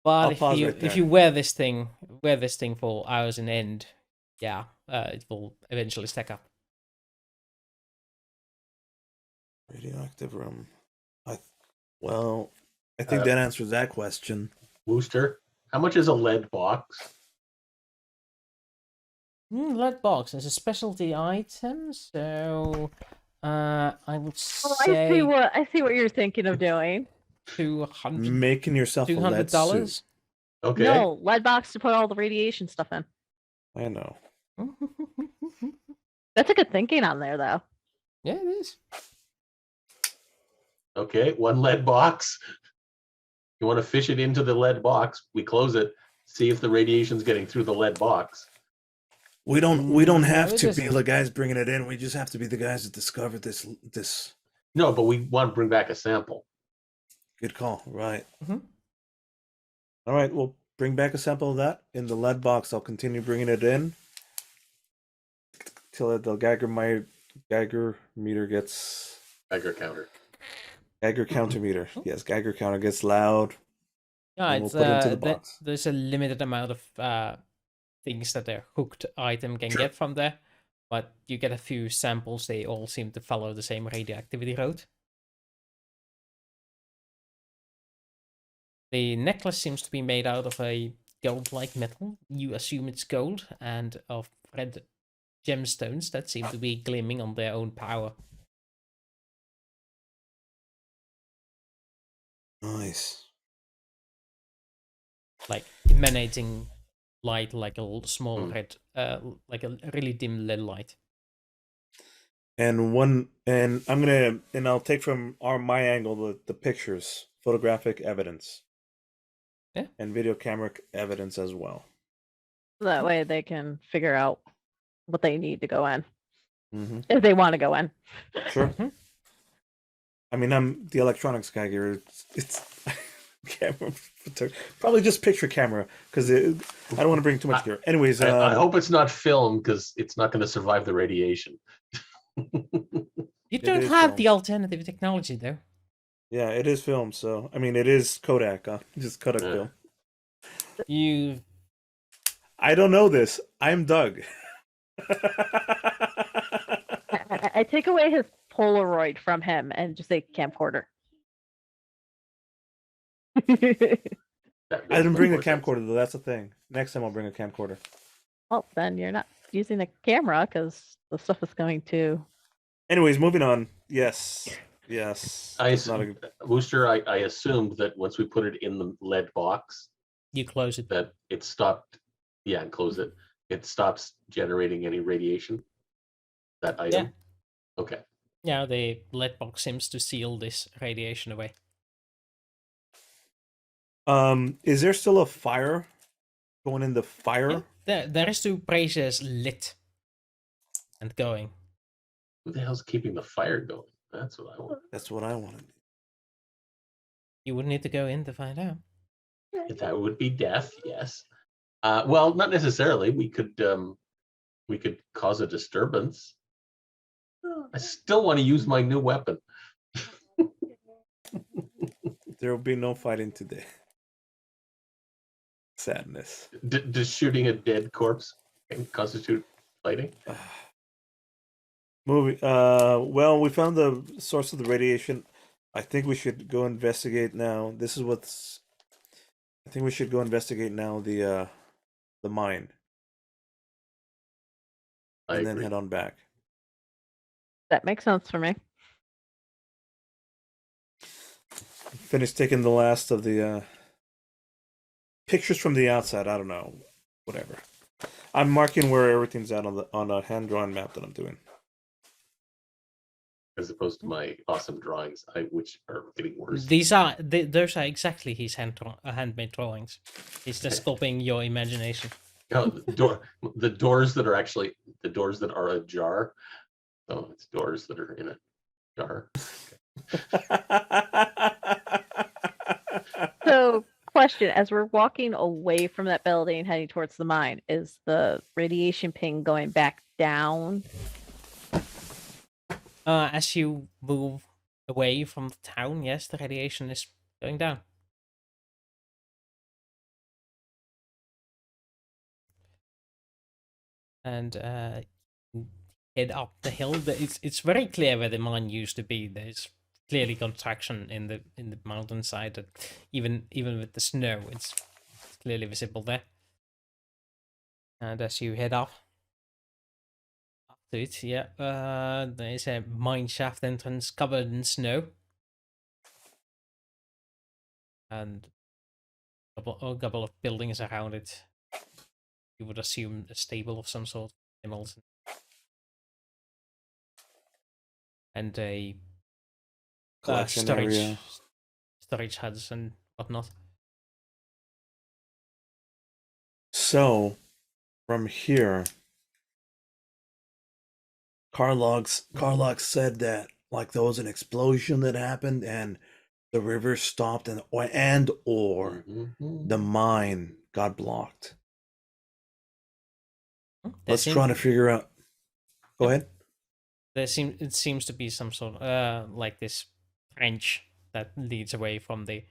I'll but pause right if there. you wear this thing for hours in end, yeah, it will eventually stack up. Radioactive room. I think that answers that question. Wooster, how much is a lead box? Lead box is a specialty item, so I would oh, say I see what you're thinking of doing. Making yourself a lead $200. suit. Okay. No, lead box to put all the radiation stuff in. I know. That's a good thinking on there, though. Yeah, it is. Okay, one lead box. You want to fish it into the lead box? We close it. see if the radiation's getting through the lead box. We don't No, have it to be isn't. the guys bringing it in. We just have to be the guys that discovered this. No, but we want to bring back a sample. Good call. Right. Mhm. All right. We'll bring back a sample of that in the lead box. I'll continue bringing it in till the Geiger meter gets Geiger counter. Geiger counter meter. Yes, Geiger counter gets loud. Yeah, And we'll it's put it into the box. there's a limited amount of things that a hooked item can Sure. get from there, but you get a few samples. They all seem to follow the same radioactivity road. The necklace seems to be made out of a gold-like metal. You assume it's gold, and of red gemstones that seem to be gleaming on their own power. Nice. Like emanating light like a small Hmm. red, like a really dim LED light. And I'll take from my angle the pictures, photographic evidence. Yeah. And video camera evidence as well. That way they can figure out what they need to go in Mm-hmm. if they want to go in. Sure. Mhm. I mean, I'm the electronics guy here. It's camera, probably just picture camera because I don't want to bring too much gear. Anyways, I hope it's not film because it's not going to survive the radiation. You It don't is have film. the alternative technology, though. yeah, it is film. So I mean, it is Kodak, just Kodak Yeah. film. You I don't know this. I'm Doug. I take away his Polaroid from him and just say camcorder. That I didn't makes bring a more sense. camcorder though. That's the thing. Next time I'll bring a camcorder. Well, then you're not using the camera because the stuff is going to. Anyways, moving on. Yes. I That's not a Wooster, I assumed that once we put it in the lead box, you close it. that it stopped. Yeah, and close it. It stops generating any radiation. That item. Yeah. Okay. Yeah, the LED box seems to seal this radiation away. Is there still a fire going in the fire? Yeah, there is two braziers lit and going. Who the hell's keeping the fire going? That's what I want. That's what I wanted. You would need to go in to find out. That would be death. Yes. Well, not necessarily. We could cause a disturbance. I still want to use my new weapon. There will be no fighting today. Sadness. Does shooting a dead corpse constitute fighting? Well, we found the source of the radiation. I think we should go investigate now. I think we should go investigate now the mine I and then agree. head on back. That makes sense for me. Finish taking the last of the pictures from the outside. I don't know, whatever. I'm marking where everything's at on a hand drawn map that I'm doing. As opposed to my awesome drawings, which are getting worse. Those are exactly his handmade drawings. He's just copying your imagination. The doors that are actually the doors that are ajar. So it's doors that are in a jar. So, question: as we're walking away from that building, heading towards the mine, is the radiation ping going back down? As you move away from the town, yes, the radiation is going down. And you head up the hill. It's very clear where the mine used to be. There's clearly construction in the mountainside. That even with the snow, it's clearly visible there. And as you head up to it, yeah, there is a mine shaft entrance covered in snow, and a couple of buildings around it. You would assume a stable of some sort, animals, and a Collection storage area. storage huts and whatnot. So, from here, Carlox said that like there was an explosion that happened and the river stopped and or the mine got blocked. Let's try to figure out. Go ahead. It seems to be some sort of like this trench that leads away from the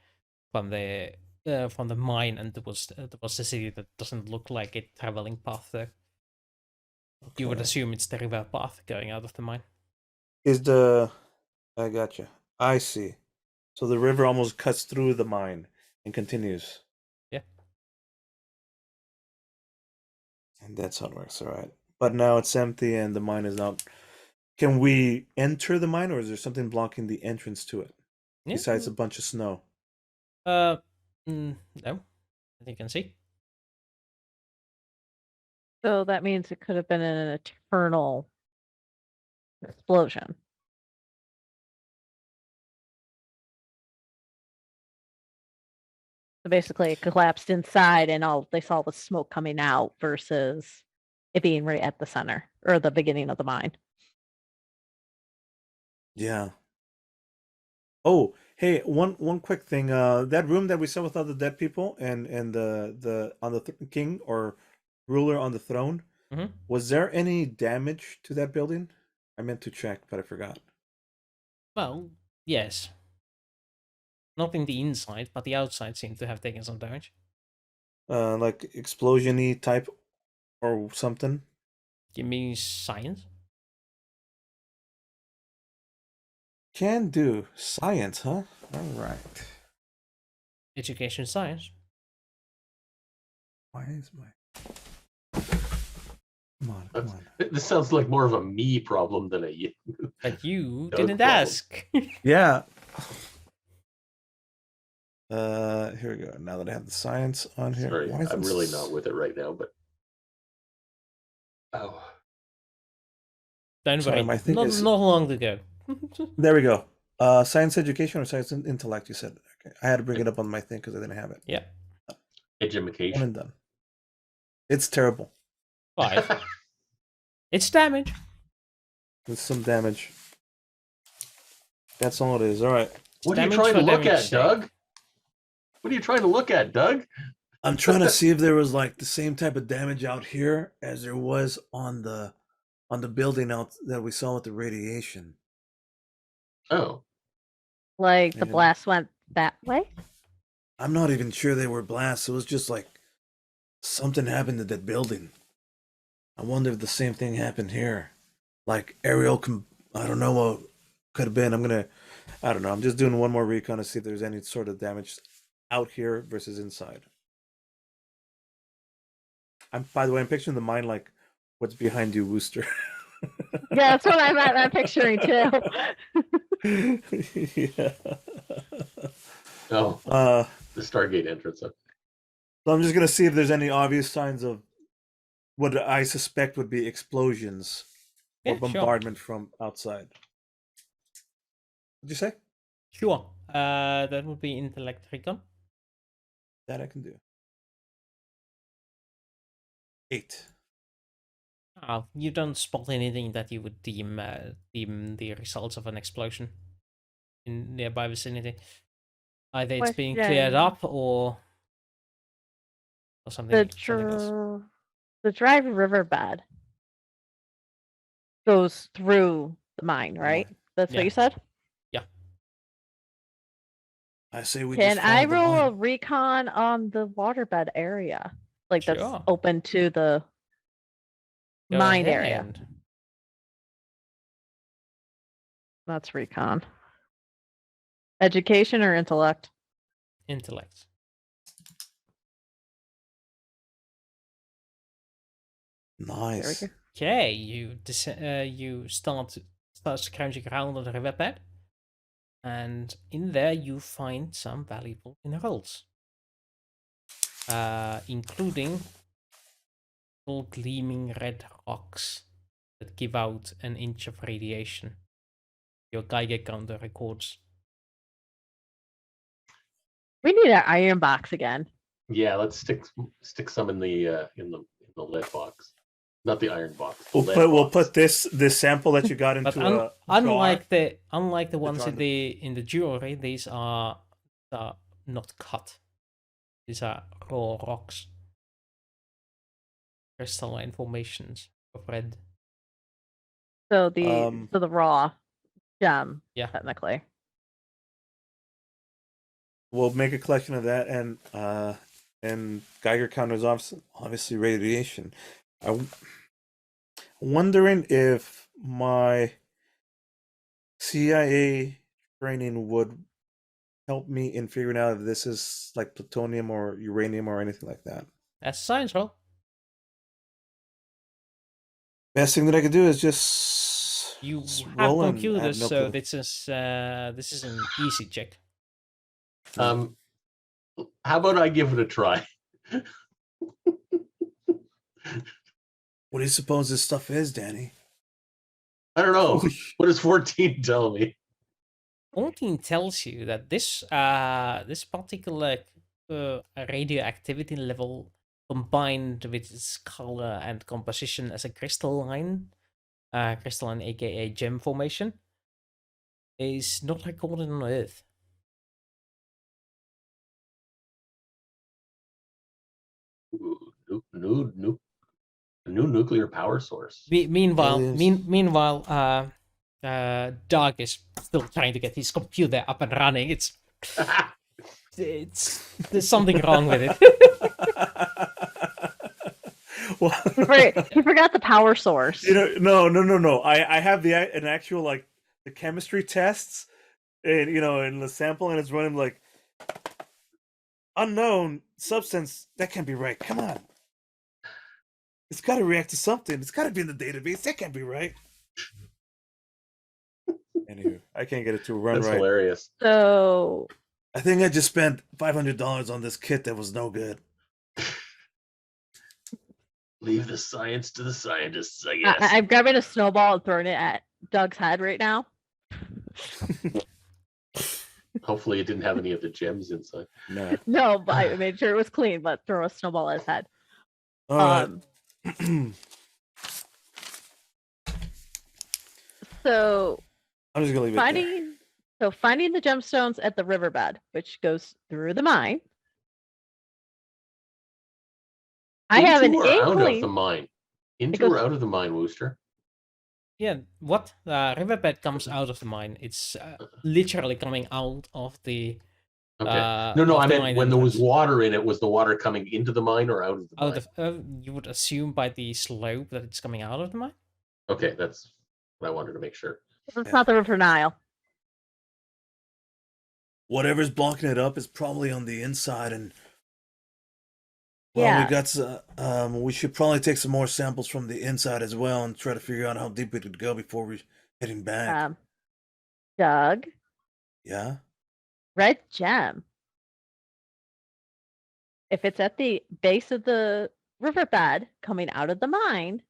mine, and there was the city that doesn't look like a traveling path there. Okay. You would assume it's the river path going out of the mine. I gotcha. I see. So the river almost cuts through the mine and continues. Yeah. And that's how it works, all right. But now it's empty and the mine is out. Can we enter the mine, or is there something blocking the entrance to it? Yeah. Besides a bunch of snow? No. As you can see. So that means it could have been an eternal explosion. So basically it collapsed inside and they saw the smoke coming out versus it being right at the center or the beginning of the mine. Yeah. Oh, hey, one quick thing. That room that we saw with all the dead people and the on the king or ruler on the throne, was there any damage to that building? I meant to check, but I forgot. Well, yes. Not in the inside, but the outside seemed to have taken some damage. Like explosion-y type or something? Give me science. Can do. Science, huh? Alright. Education science. Why is my... Come on. This sounds like more of a me problem than a you. But you didn't ask. Yeah. Here we go. Now that I have the science on here. Sorry, I'm really not with it right now, but... Oh. Don't worry. Not long to go. There we go. Science education or science intellect, you said. Okay. I had to bring it up on my thing because I didn't have it. Yeah. Education. And done. It's terrible. 5. It's damage. It's some damage. That's all it is. All right. What are you trying to look at, Doug? What are you trying to look at, Doug? I'm trying to see if there was like the same type of damage out here as there was on the building out that we saw with the radiation. Oh. Like the blast went that way? I'm not even sure they were blasts. It was just like something happened to that building. I wonder if the same thing happened here. Like aerial, I don't know what could have been. I don't know. I'm just doing one more recon to see if there's any sort of damage out here versus inside. By the way, I'm picturing the mine like what's behind you, Wooster. Yeah, that's what I'm picturing too. Yeah. Oh, the Stargate entrance. So I'm just gonna see if there's any obvious signs of what I suspect would be explosions or bombardment from outside. What'd you say? Sure. That would be intellect recon. That I can do. 8. You don't spot anything that you would deem the results of an explosion in nearby vicinity. Either it's being cleared up or something. The dry riverbed goes through the mine, right? That's what you said? Yeah. I say we Can I roll a recon on the waterbed area? Like that's open to the mine area. That's recon. Education or intellect? Intellect. Nice. Okay, you start scrounging around on the riverbed, and in there you find some valuable minerals, including full gleaming red rocks that give out an inch of radiation. Your Geiger counter records. We need an iron box again. Yeah, let's stick some in the lead box, not the iron box. The We'll lead put box. this sample that you got But into a unlike jar. the ones jar in the jewelry, these are not cut. These are raw rocks, crystalline formations of red. So the raw gem, Yeah. technically. We'll make a collection of that, and Geiger counters, obviously radiation. I'm wondering if my CIA training would help me in figuring out if this is like plutonium or uranium or anything like that. That's a science roll. Best thing that I could do is just You have roll and computers, no so clue. this is an easy check. How about I give it a try? What do you suppose this stuff is, Danny? I don't know. Holy What does 14 tell me? 14 tells you that this particular radioactivity level, combined with its color and composition as a crystalline aka gem formation, is not recorded on Earth. Ooh, new nuclear power source. Meanwhile, Aliens. Doug is still trying to get his computer up and running. There's something wrong with it. Well, He forgot the power source. No. I have an actual like the chemistry tests, and in the sample, and it's running like unknown substance. That can't be right. Come on, it's got to react to something. It's got to be in the database. That can't be right. Anywho, I can't get it to run That's right. hilarious. So I think I just spent $500 on this kit that was no good. Leave the science to the scientists, I guess. I'm grabbing a snowball and throwing it at Doug's head right now. Hopefully it didn't have any of the gems inside. No. No, but I made sure it was clean, but throw a snowball at his head. All right. So I'm just gonna leave it there. finding the gemstones at the riverbed, which goes through the mine. I have an Into or out of the inkling. mine? Into goes- or out of the mine, Wooster? Yeah, what? Riverbed comes out of the mine. It's literally coming out of the. Okay. No, of I the meant mine when there was entrance. water in it, was the water coming into the mine or out of the mine? You would assume by the slope that it's coming out of the mine. Okay, that's what I wanted to make sure. It's not the River Nile. Whatever's blocking it up is probably on the inside, and Yeah. we should probably take some more samples from the inside as well and try to figure out how deep we could go before we heading back. Doug, Yeah. red gem. If it's at the base of the riverbed coming out of the mine,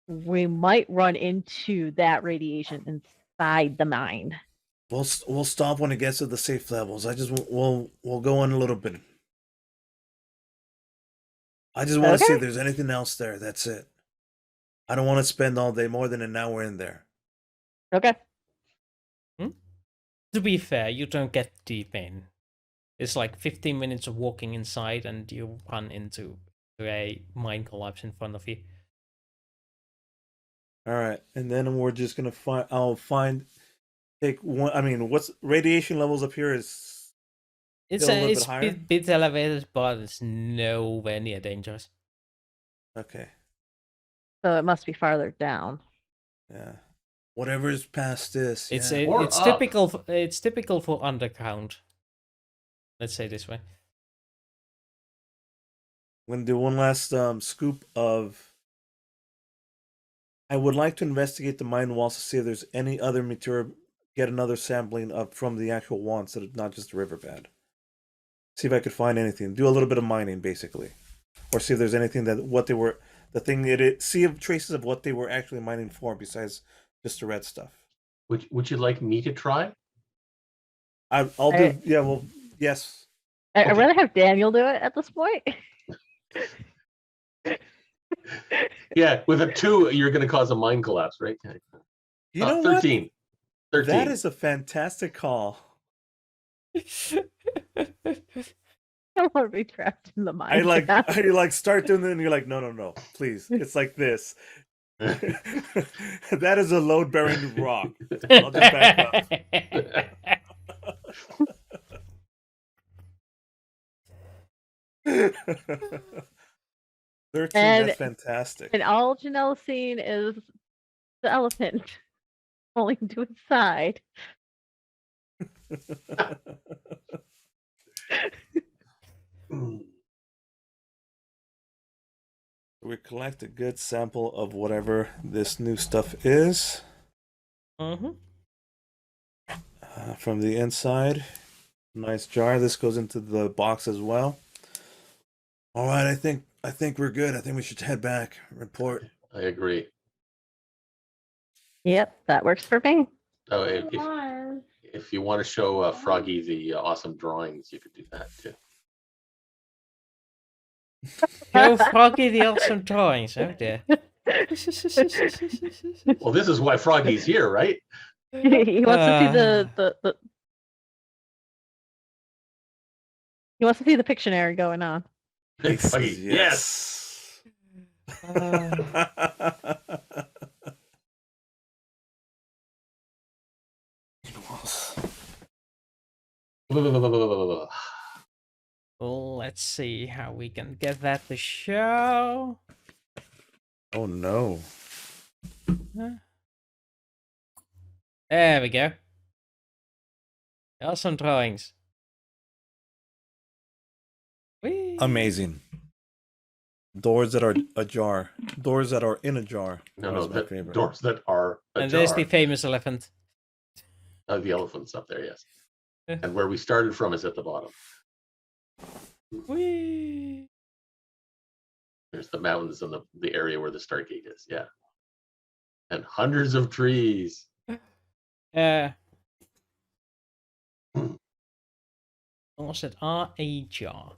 we might run into that radiation inside the mine. We'll stop when it gets to the safe levels. We'll go in a little bit. I just want to see if there's anything else there. That's it. I don't want to spend all day, more than an hour in there. Okay. To be fair, you don't get deep in. It's like 15 minutes of walking inside, and you run into a mine collapse in front of you. All right, and then we're just gonna take one. I mean, what's radiation levels up here is It's still a little bit higher? bit elevated, but it's nowhere near dangerous. Okay. So it must be farther down. Yeah. Whatever's past this. It's yeah. it's typical. It's typical for underground. Let's say this way. I'm gonna do one last scoop of. I would like to investigate the mine walls to see if there's any other material. Get another sampling of from the actual walls, so it's not just a riverbed. See if I could find anything. Do a little bit of mining, basically, or see if there's anything see if traces of what they were actually mining for, besides just the red stuff. Would you like me to try? I'll do. Yeah. Well, yes. I'd Okay. rather have Daniel do it at this point. Yeah, with a 2, you're going to cause a mind collapse, right? You know what? 13. 13. That is a fantastic call. I don't want to be trapped in the mind. I like gap. I like start doing it and you're like, no, please. It's like this. That is a load bearing rock. I'll just back up. 13, And- that's fantastic. And all Janelle's seen is the elephant falling to its side. We collect a good sample of whatever this new stuff is from the inside. Nice jar. This goes into the box as well. All right, I think we're good. I think we should head back. Report. I agree. Yep, that works for me. Oh, if you want to show Froggy the awesome drawings, you could do that too. Go Froggy the awesome drawings. Oh dear. Well, this is why Froggy's here, right? He wants to see the he wants to see the Pictionary going on. Froggy, yes. Well, let's see how we can get that to show. Oh no. There we go. Awesome drawings. Whee! Amazing. Doors that are ajar. Doors that are in a jar. No, That was my favorite. doors that are ajar. And there's the famous elephant. The elephant's up there, yes. Yeah. And where we started from is at the bottom. Whee! There's the mountains and the area where the Stargate is, yeah. And hundreds of trees. Doors that are ajar.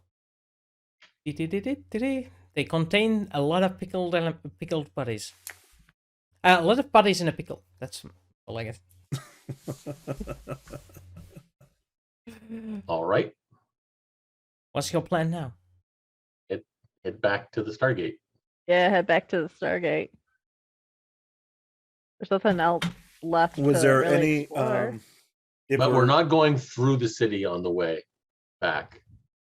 They contain a lot of pickled bodies. A lot of bodies in a pickle. That's all I get. All right. What's your plan now? Head back to the Stargate. Yeah, head back to the Stargate. There's nothing else left. Was to there really any explore. But we're not going through the city on the way back,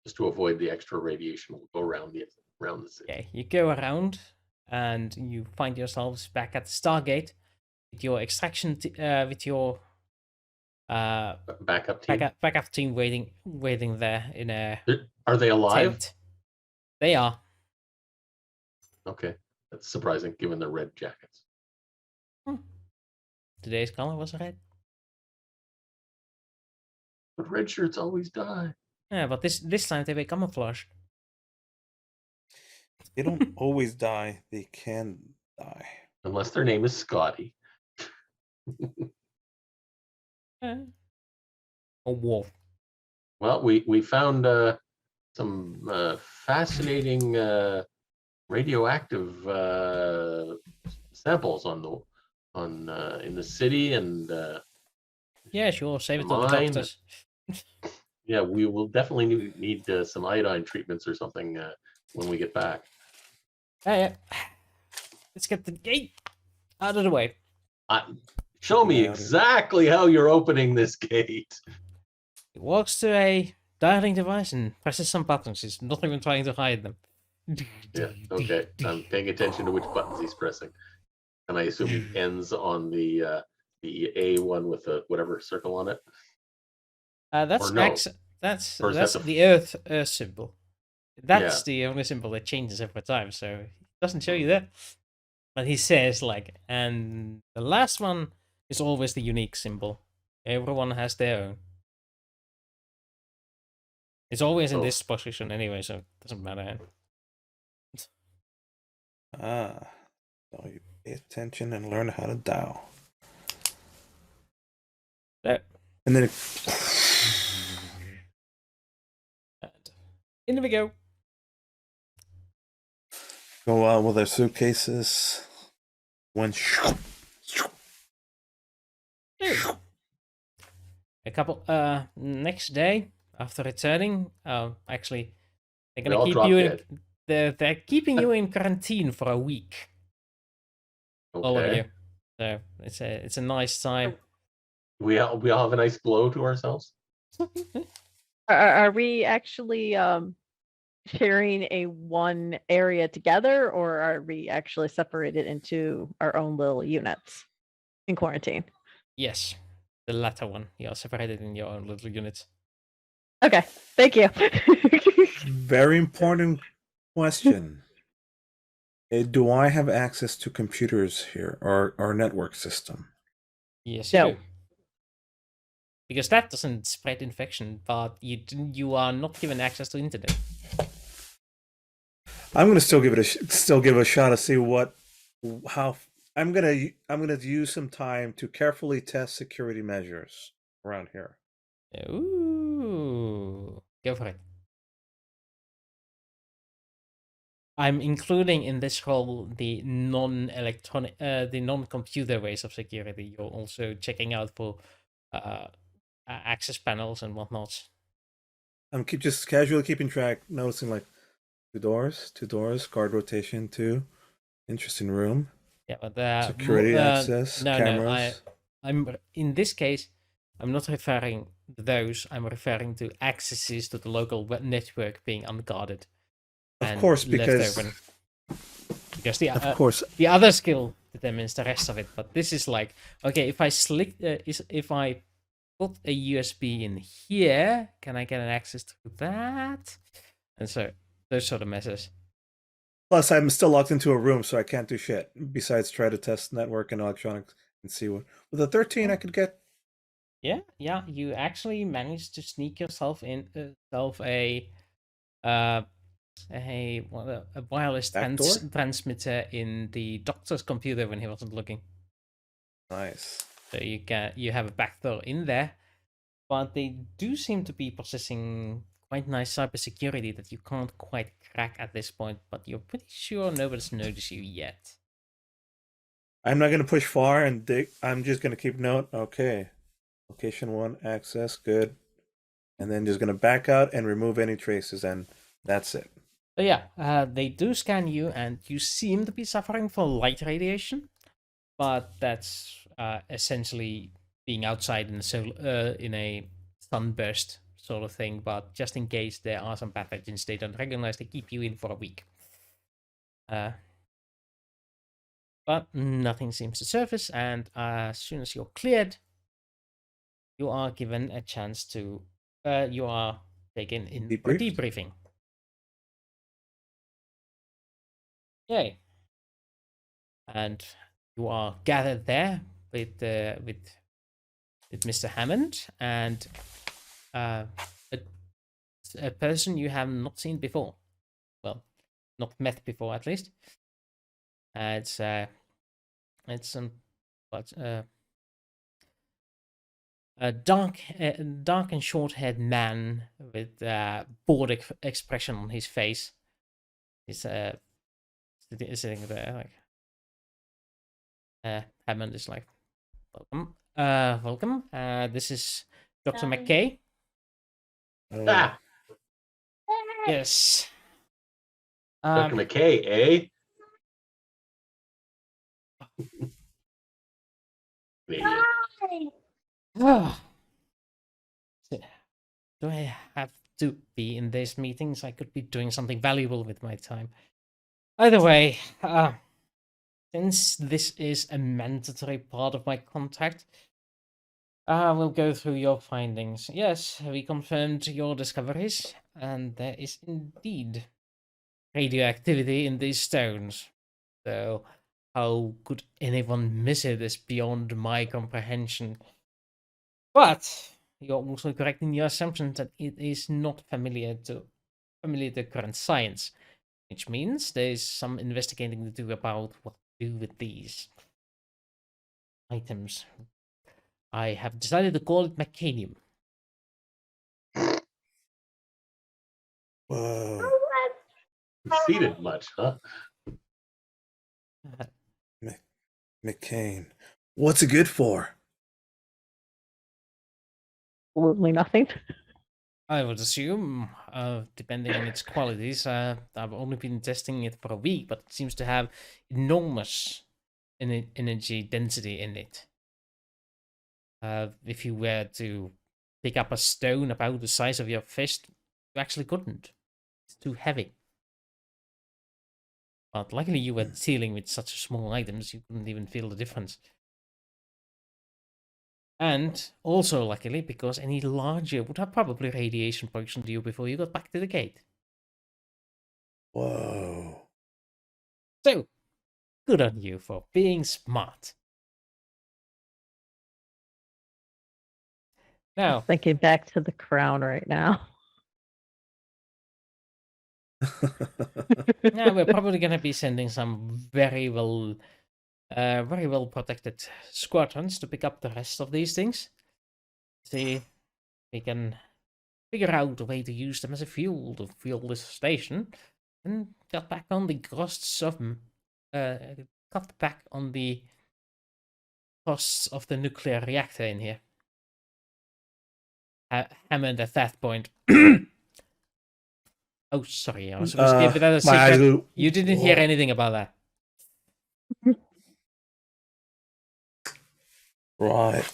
just to avoid the extra radiation. We'll go around the city. Okay, you go around and you find yourselves back at the Stargate with your extraction, with your Backup team. backup team waiting there in a Are they alive? tent. They are. Okay, that's surprising given their red jackets. Today's color was red. But red shirts always die. Yeah, but this time they were camouflaged. They don't always die. They can die. Unless their name is Scotty. A wolf. Well, we found some fascinating radioactive samples in the city, and Yeah, sure. Save it to the Mine. doctors. yeah, we will definitely need some iodine treatments or something when we get back. Yeah. Let's get the gate out of the way. Show me Yeah. exactly how you're opening this gate. He walks to a dialing device and presses some buttons. He's not even trying to hide them. Yeah, okay. I'm paying attention to which buttons he's pressing. And I assume he ends on the A one with the whatever circle on it. That's Or no. that's Or is that the- the Earth symbol. That's the only symbol that changes every time, so he doesn't show you that. But he says and the last one is always the unique symbol. Everyone has their own. It's always in Oh. this position anyway, so it doesn't matter. So you pay attention and learn how to dial. There. And then In we go. Go out with our suitcases. One. Dude. A couple. Next day after returning, actually, they're We gonna all keep drop you in. dead. They're keeping you in quarantine for a week. All of you. Okay. So it's a nice time. We all have a nice glow to ourselves. Are we actually sharing a one area together, or are we actually separated into our own little units in quarantine? Yes, the latter one. You are separated in your own little units. Okay, thank you. Very important question. Do I have access to computers here or our network system? Yes, you No. do. Because that doesn't spread infection, but you are not given access to internet. I'm gonna still give it a shot to see how I'm gonna use some time to carefully test security measures around here. Ooh, go for it. I'm including in this role the non-electronic, the non-computer ways of security. You're also checking out for access panels and whatnot. I'm just casually keeping track, noticing like two doors, guard rotation, 2. Interesting room. Yeah, but Security access, cameras. I'm in this case, I'm not referring to those. I'm referring to accesses to the local network being unguarded. Of And course, left because open. Because the of course, the other skill determines the rest of it. But this is like, okay, if I if I put a USB in here, can I get an access to that? And so those sort of messes. plus I'm still locked into a room, so I can't do shit besides try to test network and electronics and see what. With a 13, I could get. Yeah, you actually managed to sneak yourself in a uh a wireless Backdoor? transmitter in the doctor's computer when he wasn't looking. Nice. So you have a backdoor in there, but they do seem to be possessing quite nice cybersecurity that you can't quite crack at this point. But you're pretty sure nobody's noticed you yet. I'm not gonna push far and dig. I'm just gonna keep note. Okay, location 1 access good, and then just gonna back out and remove any traces, and that's it. So yeah, they do scan you, and you seem to be suffering from light radiation, but that's essentially being outside in a sunburst sort of thing. But just in case there are some pathogens they don't recognize, they keep you in for a week. But nothing seems to surface, and as soon as you're cleared, you are given a chance to. You are taken in for a Debriefed? debriefing. Yay! And you are gathered there with Mr. Hammond and a person you have not seen before. Well, not met before at least. It's some but a dark and short-haired man with bored expression on his face. He's sitting there like Hammond is like, welcome. This is Dr. McKay. Ah, Yes. Dr. McKay, eh? Idiot. Do I have to be in these meetings? I could be doing something valuable with my time. Either way, since this is a mandatory part of my contract, we'll go through your findings. Yes, we confirmed your discoveries, and there is indeed radioactivity in these stones. So, how could anyone miss it is beyond my comprehension. But you're also correct in your assumption that it is not familiar to current science, which means there's some investigating to do about what to do with these items. I have decided to call it mechanium. Whoa. Conceded much, huh? McCain. What's it good for? Absolutely nothing. I would assume, depending on its qualities. I've only been testing it for a week, but it seems to have enormous energy density in it. If you were to pick up a stone about the size of your fist, you actually couldn't. It's too heavy. But luckily you were dealing with such small items, you couldn't even feel the difference. And also luckily, because any larger would have probably radiation poisoned you before you got back to the gate. Whoa. So, good on you for being smart. Now, Thinking back to the crown right now. now we're probably going to be sending some very well protected squadrons to pick up the rest of these things. See if we can figure out a way to use them as a fuel to fuel this station, and cut back on the costs of the nuclear reactor in here. Hammond at that point. Oh, sorry, I was supposed to give it as a secret. You didn't hear anything about that. Right.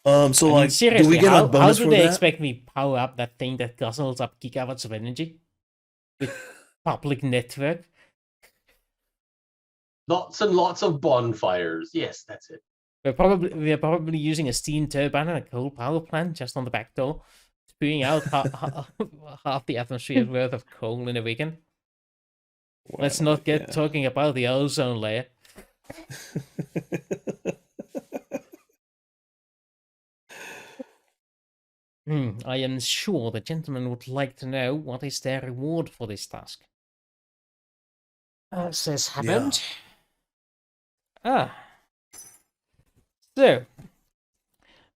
I So mean, like, seriously, do we get a bonus how do for they that? expect me to power up that thing that guzzles up gigawatts of energy with public network? Lots and lots of bonfires. Yes, that's it. We're probably using a steam turbine and a coal power plant just on the back door, spewing out half the atmosphere's worth of coal in a weekend. Let's not get talking about the ozone layer. I am sure the gentleman would like to know what is their reward for this task. Says Hammond. So,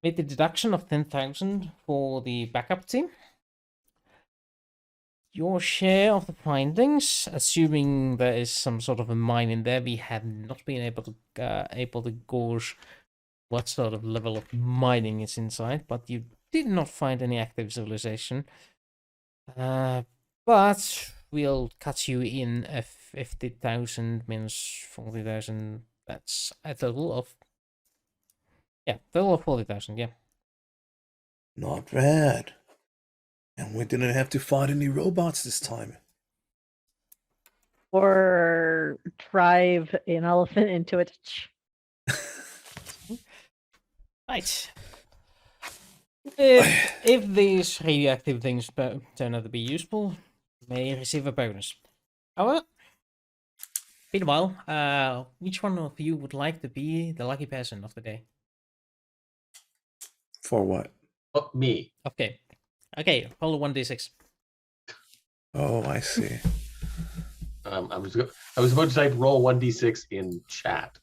with the deduction of 10,000 for the backup team, your share of the findings, assuming there is some sort of a mine in there, we have not been able to gauge what sort of level of mining is inside, but you did not find any active civilization. But we'll cut you in 50,000 minus 40,000. That's a total of 40,000. Yeah. Not bad. And we didn't have to fight any robots this time. Or drive an elephant into a ditch. Right. If these radioactive things turn out to be useful, you may receive a bonus. However, been a while. Which one of you would like to be the lucky person of the day? For what? Oh, me. Okay, roll a 1d6. Oh, I see. I was about to type roll 1d6 in chat.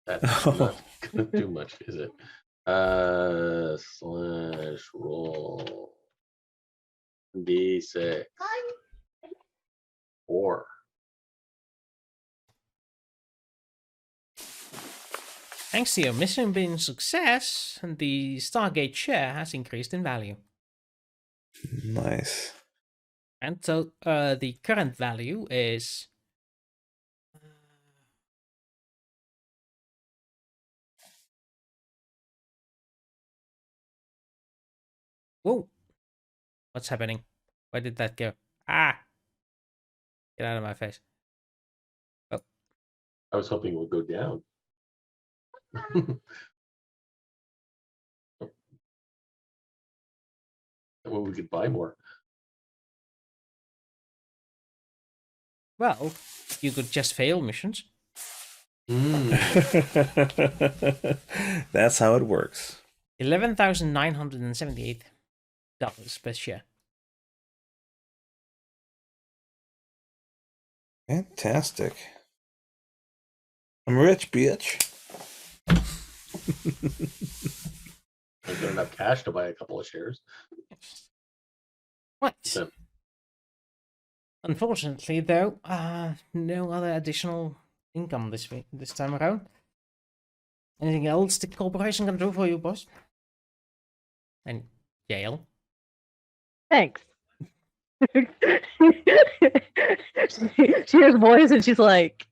That's not gonna do much, is it? Slash roll d6 4. Thanks to your mission being a success, the Stargate share has increased in value. Nice. And so the current value is... Whoa! What's happening? Where did that go? Ah! Get out of my face. Oh. I was hoping it would go down. Well, we could buy more. Well, you could just fail missions. That's how it works. $11,978 per share. Fantastic. I'm rich, bitch. I've got enough cash to buy a couple of shares. What? So, Unfortunately, though, no other additional income this time around. Anything else the corporation can do for you, boss? And Jaelle? Thanks. She hears voice and she's like,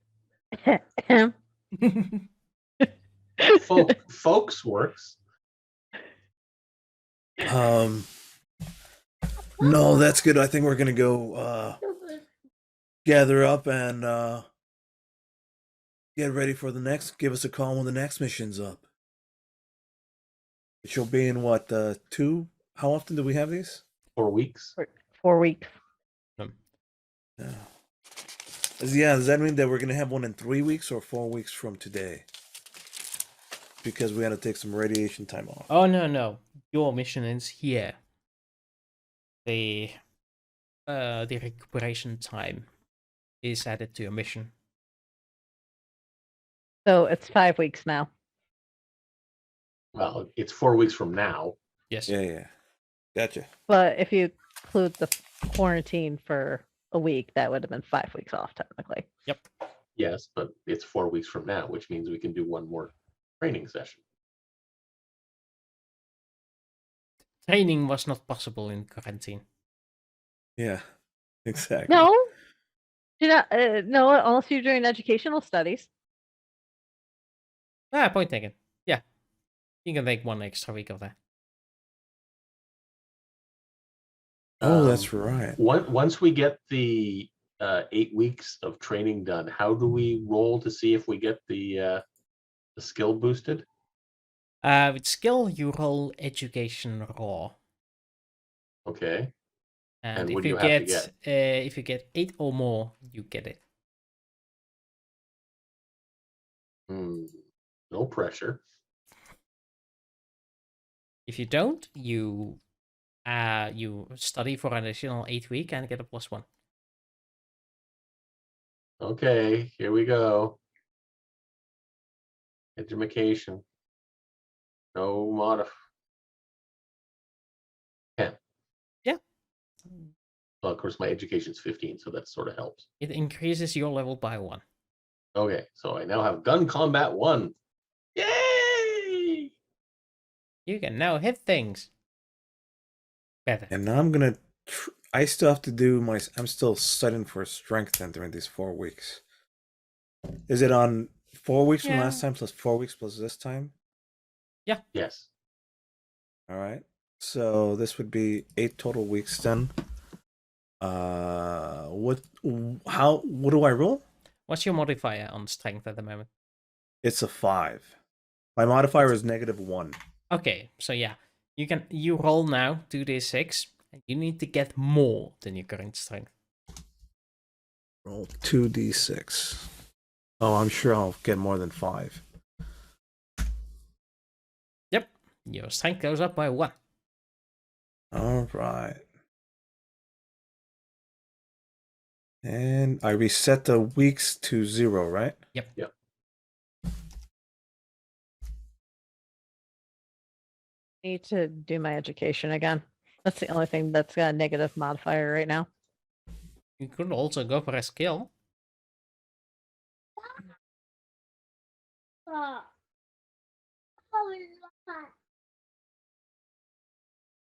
Folks works. No, that's good. I think we're gonna go gather up and get ready for the next. Give us a call when the next mission's up. She'll be in what, 2? How often do we have these? 4 weeks. 4 weeks. Yeah. Does that mean that we're gonna have one in 3 weeks or 4 weeks from today? Because we had to take some radiation time off. Oh, no. Your mission is here. The recuperation time is added to your mission. So it's 5 weeks now. Well, it's 4 weeks from now. Yes. Yeah. Gotcha. But if you include the quarantine for a week, that would have been 5 weeks off technically. Yep. Yes, but it's 4 weeks from now, which means we can do one more training session. Training was not possible in quarantine. Yeah, exactly. No, no, unless you're doing educational studies. Point taken. Yeah. You can take 1 extra week of that. Oh, that's right. Once we get the 8 weeks of training done, how do we roll to see if we get the skill boosted? With skill, you roll education raw. Okay. And what if do you you have to get if you get 8 or more, you get it. No pressure. If you don't, you study for an additional 8 week and get a +1. Okay, here we go. Education. No modif. 10. Yeah. Well, of course, my education's 15, so that sort of helps. It increases your level by 1. Okay, so I now have gun combat 1. Yay! You can now hit things better. And now I'm gonna. I still have to do my. I'm still studying for strength then during these 4 weeks. Is it on 4 weeks from last time plus 4 weeks plus this time? Yeah. Yes. All right. So this would be 8 total weeks then. What do I roll? What's your modifier on strength at the moment? It's a 5. My modifier is -1. Okay, so yeah, you roll now 2d6, and you need to get more than your current strength. Roll 2d6. Oh, I'm sure I'll get more than 5. Yep, your strength goes up by 1. All right. And I reset the weeks to 0, right? Yep. Need to do my education again. That's the only thing that's got a negative modifier right now. You could also go for a skill.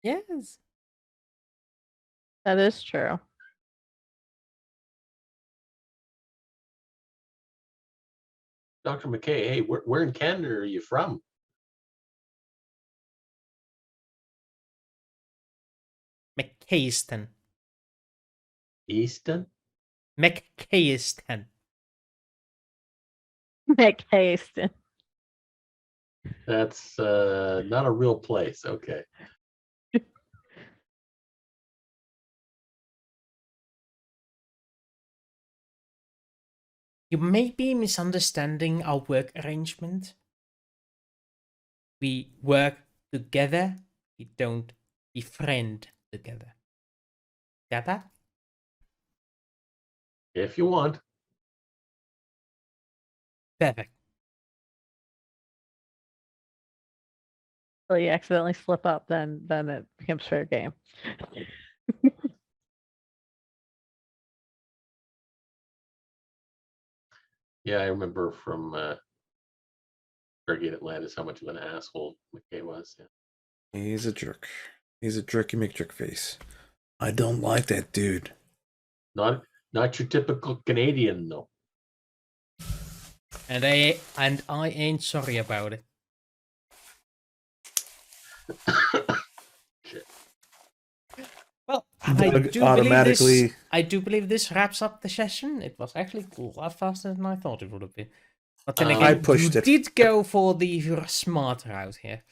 Yes. That is true. Dr. McKay, hey, where in Canada are you from? McCayston. Easton? McCayston. McHaston. That's not a real place. Okay. You may be misunderstanding our work arrangement. We work together. We don't befriend together. Got that? If you want. Perfect. So you accidentally slip up, then it becomes fair game. Yeah, I remember from Stargate Atlantis how much of an asshole McKay was. Yeah. He's a jerk. He's a jerky McJerk face. I don't like that dude. Not your typical Canadian though. And I ain't sorry about it. Shit. Well, Doug automatically- I do believe this wraps up the session. It was actually a lot faster than I thought it would have been. But then I again, pushed you it. did go for the smart route here.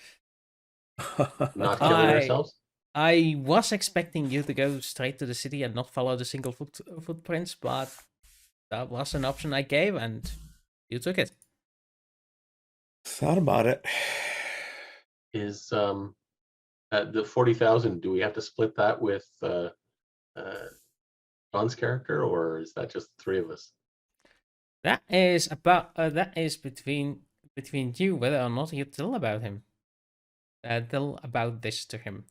Not killing ourselves. I was expecting you to go straight to the city and not follow the single footprints, but that was an option I gave, and you took it. Thought about it. Is the 40,000? Do we have to split that with John's character, or is that just the three of us? That is between you whether or not you tell about him. Tell about this to him.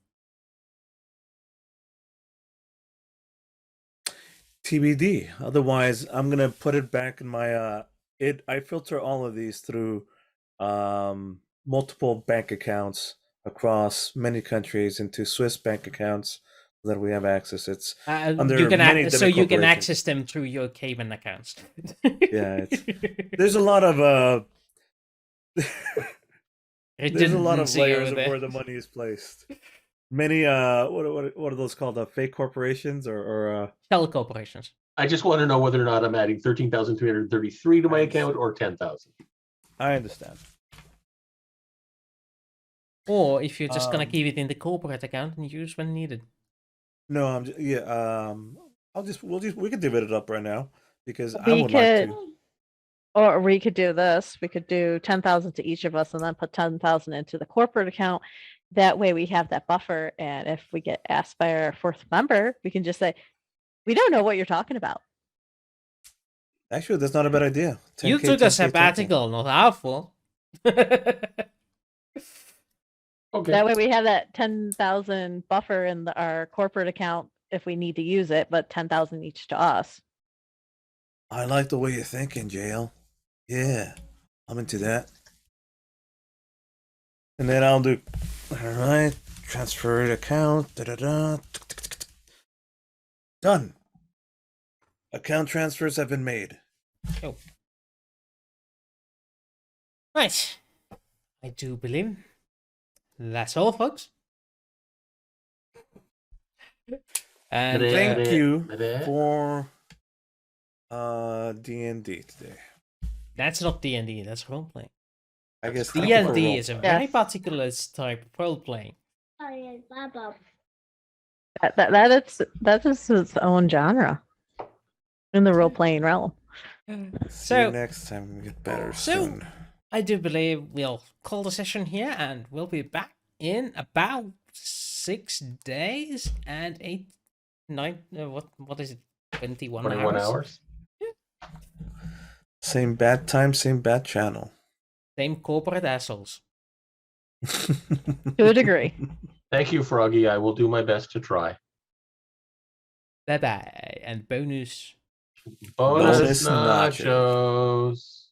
TBD. Otherwise, I'm gonna put it back in my I filter all of these through multiple bank accounts across many countries into Swiss bank accounts that we have access. It's under you can many you different can corporations. access them through your Cayman accounts. Yeah, there's a lot of there's a lot of Redundancy layers over of there. where the money is placed. Many what are those called? Fake corporations or Shell corporations. I just want to know whether or not I'm adding 13,333 to my Nice. account or 10,000. I understand. Or if you're just gonna Um, keep it in the corporate account and use when needed. No, we could divvy it up right now because I We would like could, to. or we could do this. We could do 10,000 to each of us, and then put 10,000 into the corporate account. That way, we have that buffer. And if we get asked by our fourth member, we can just say, "We don't know what you're talking about." Actually, that's not a bad idea. You 10K, took a 10K, 10K. sabbatical, not our fault. Okay. That way, we have that 10,000 buffer in our corporate account if we need to use it, but 10,000 each to us. I like the way you're thinking, Jaelle. Yeah, I'm into that. And then I'll do. All right, transfer account. Done. Account transfers have been made. Oh. Right. I do believe that's all, folks. And Thank you Ta-da. for D&D today. that's not D&D, that's role playing. I guess That's thank you for D&D is a role-playing. very Yes. particular type of role playing. That is its own genre in the role playing realm. See you So next time. We get better So- soon. I do believe we'll call the session here, and we'll be back in about 6 days and 9. What is it? 21 21 hours. hours. Same bad time, same bad channel. Same corporate assholes. To a degree. Thank you, Froggy. I will do my best to try. Bye bye, and bonus. Bonus Bonus nachos. nachos.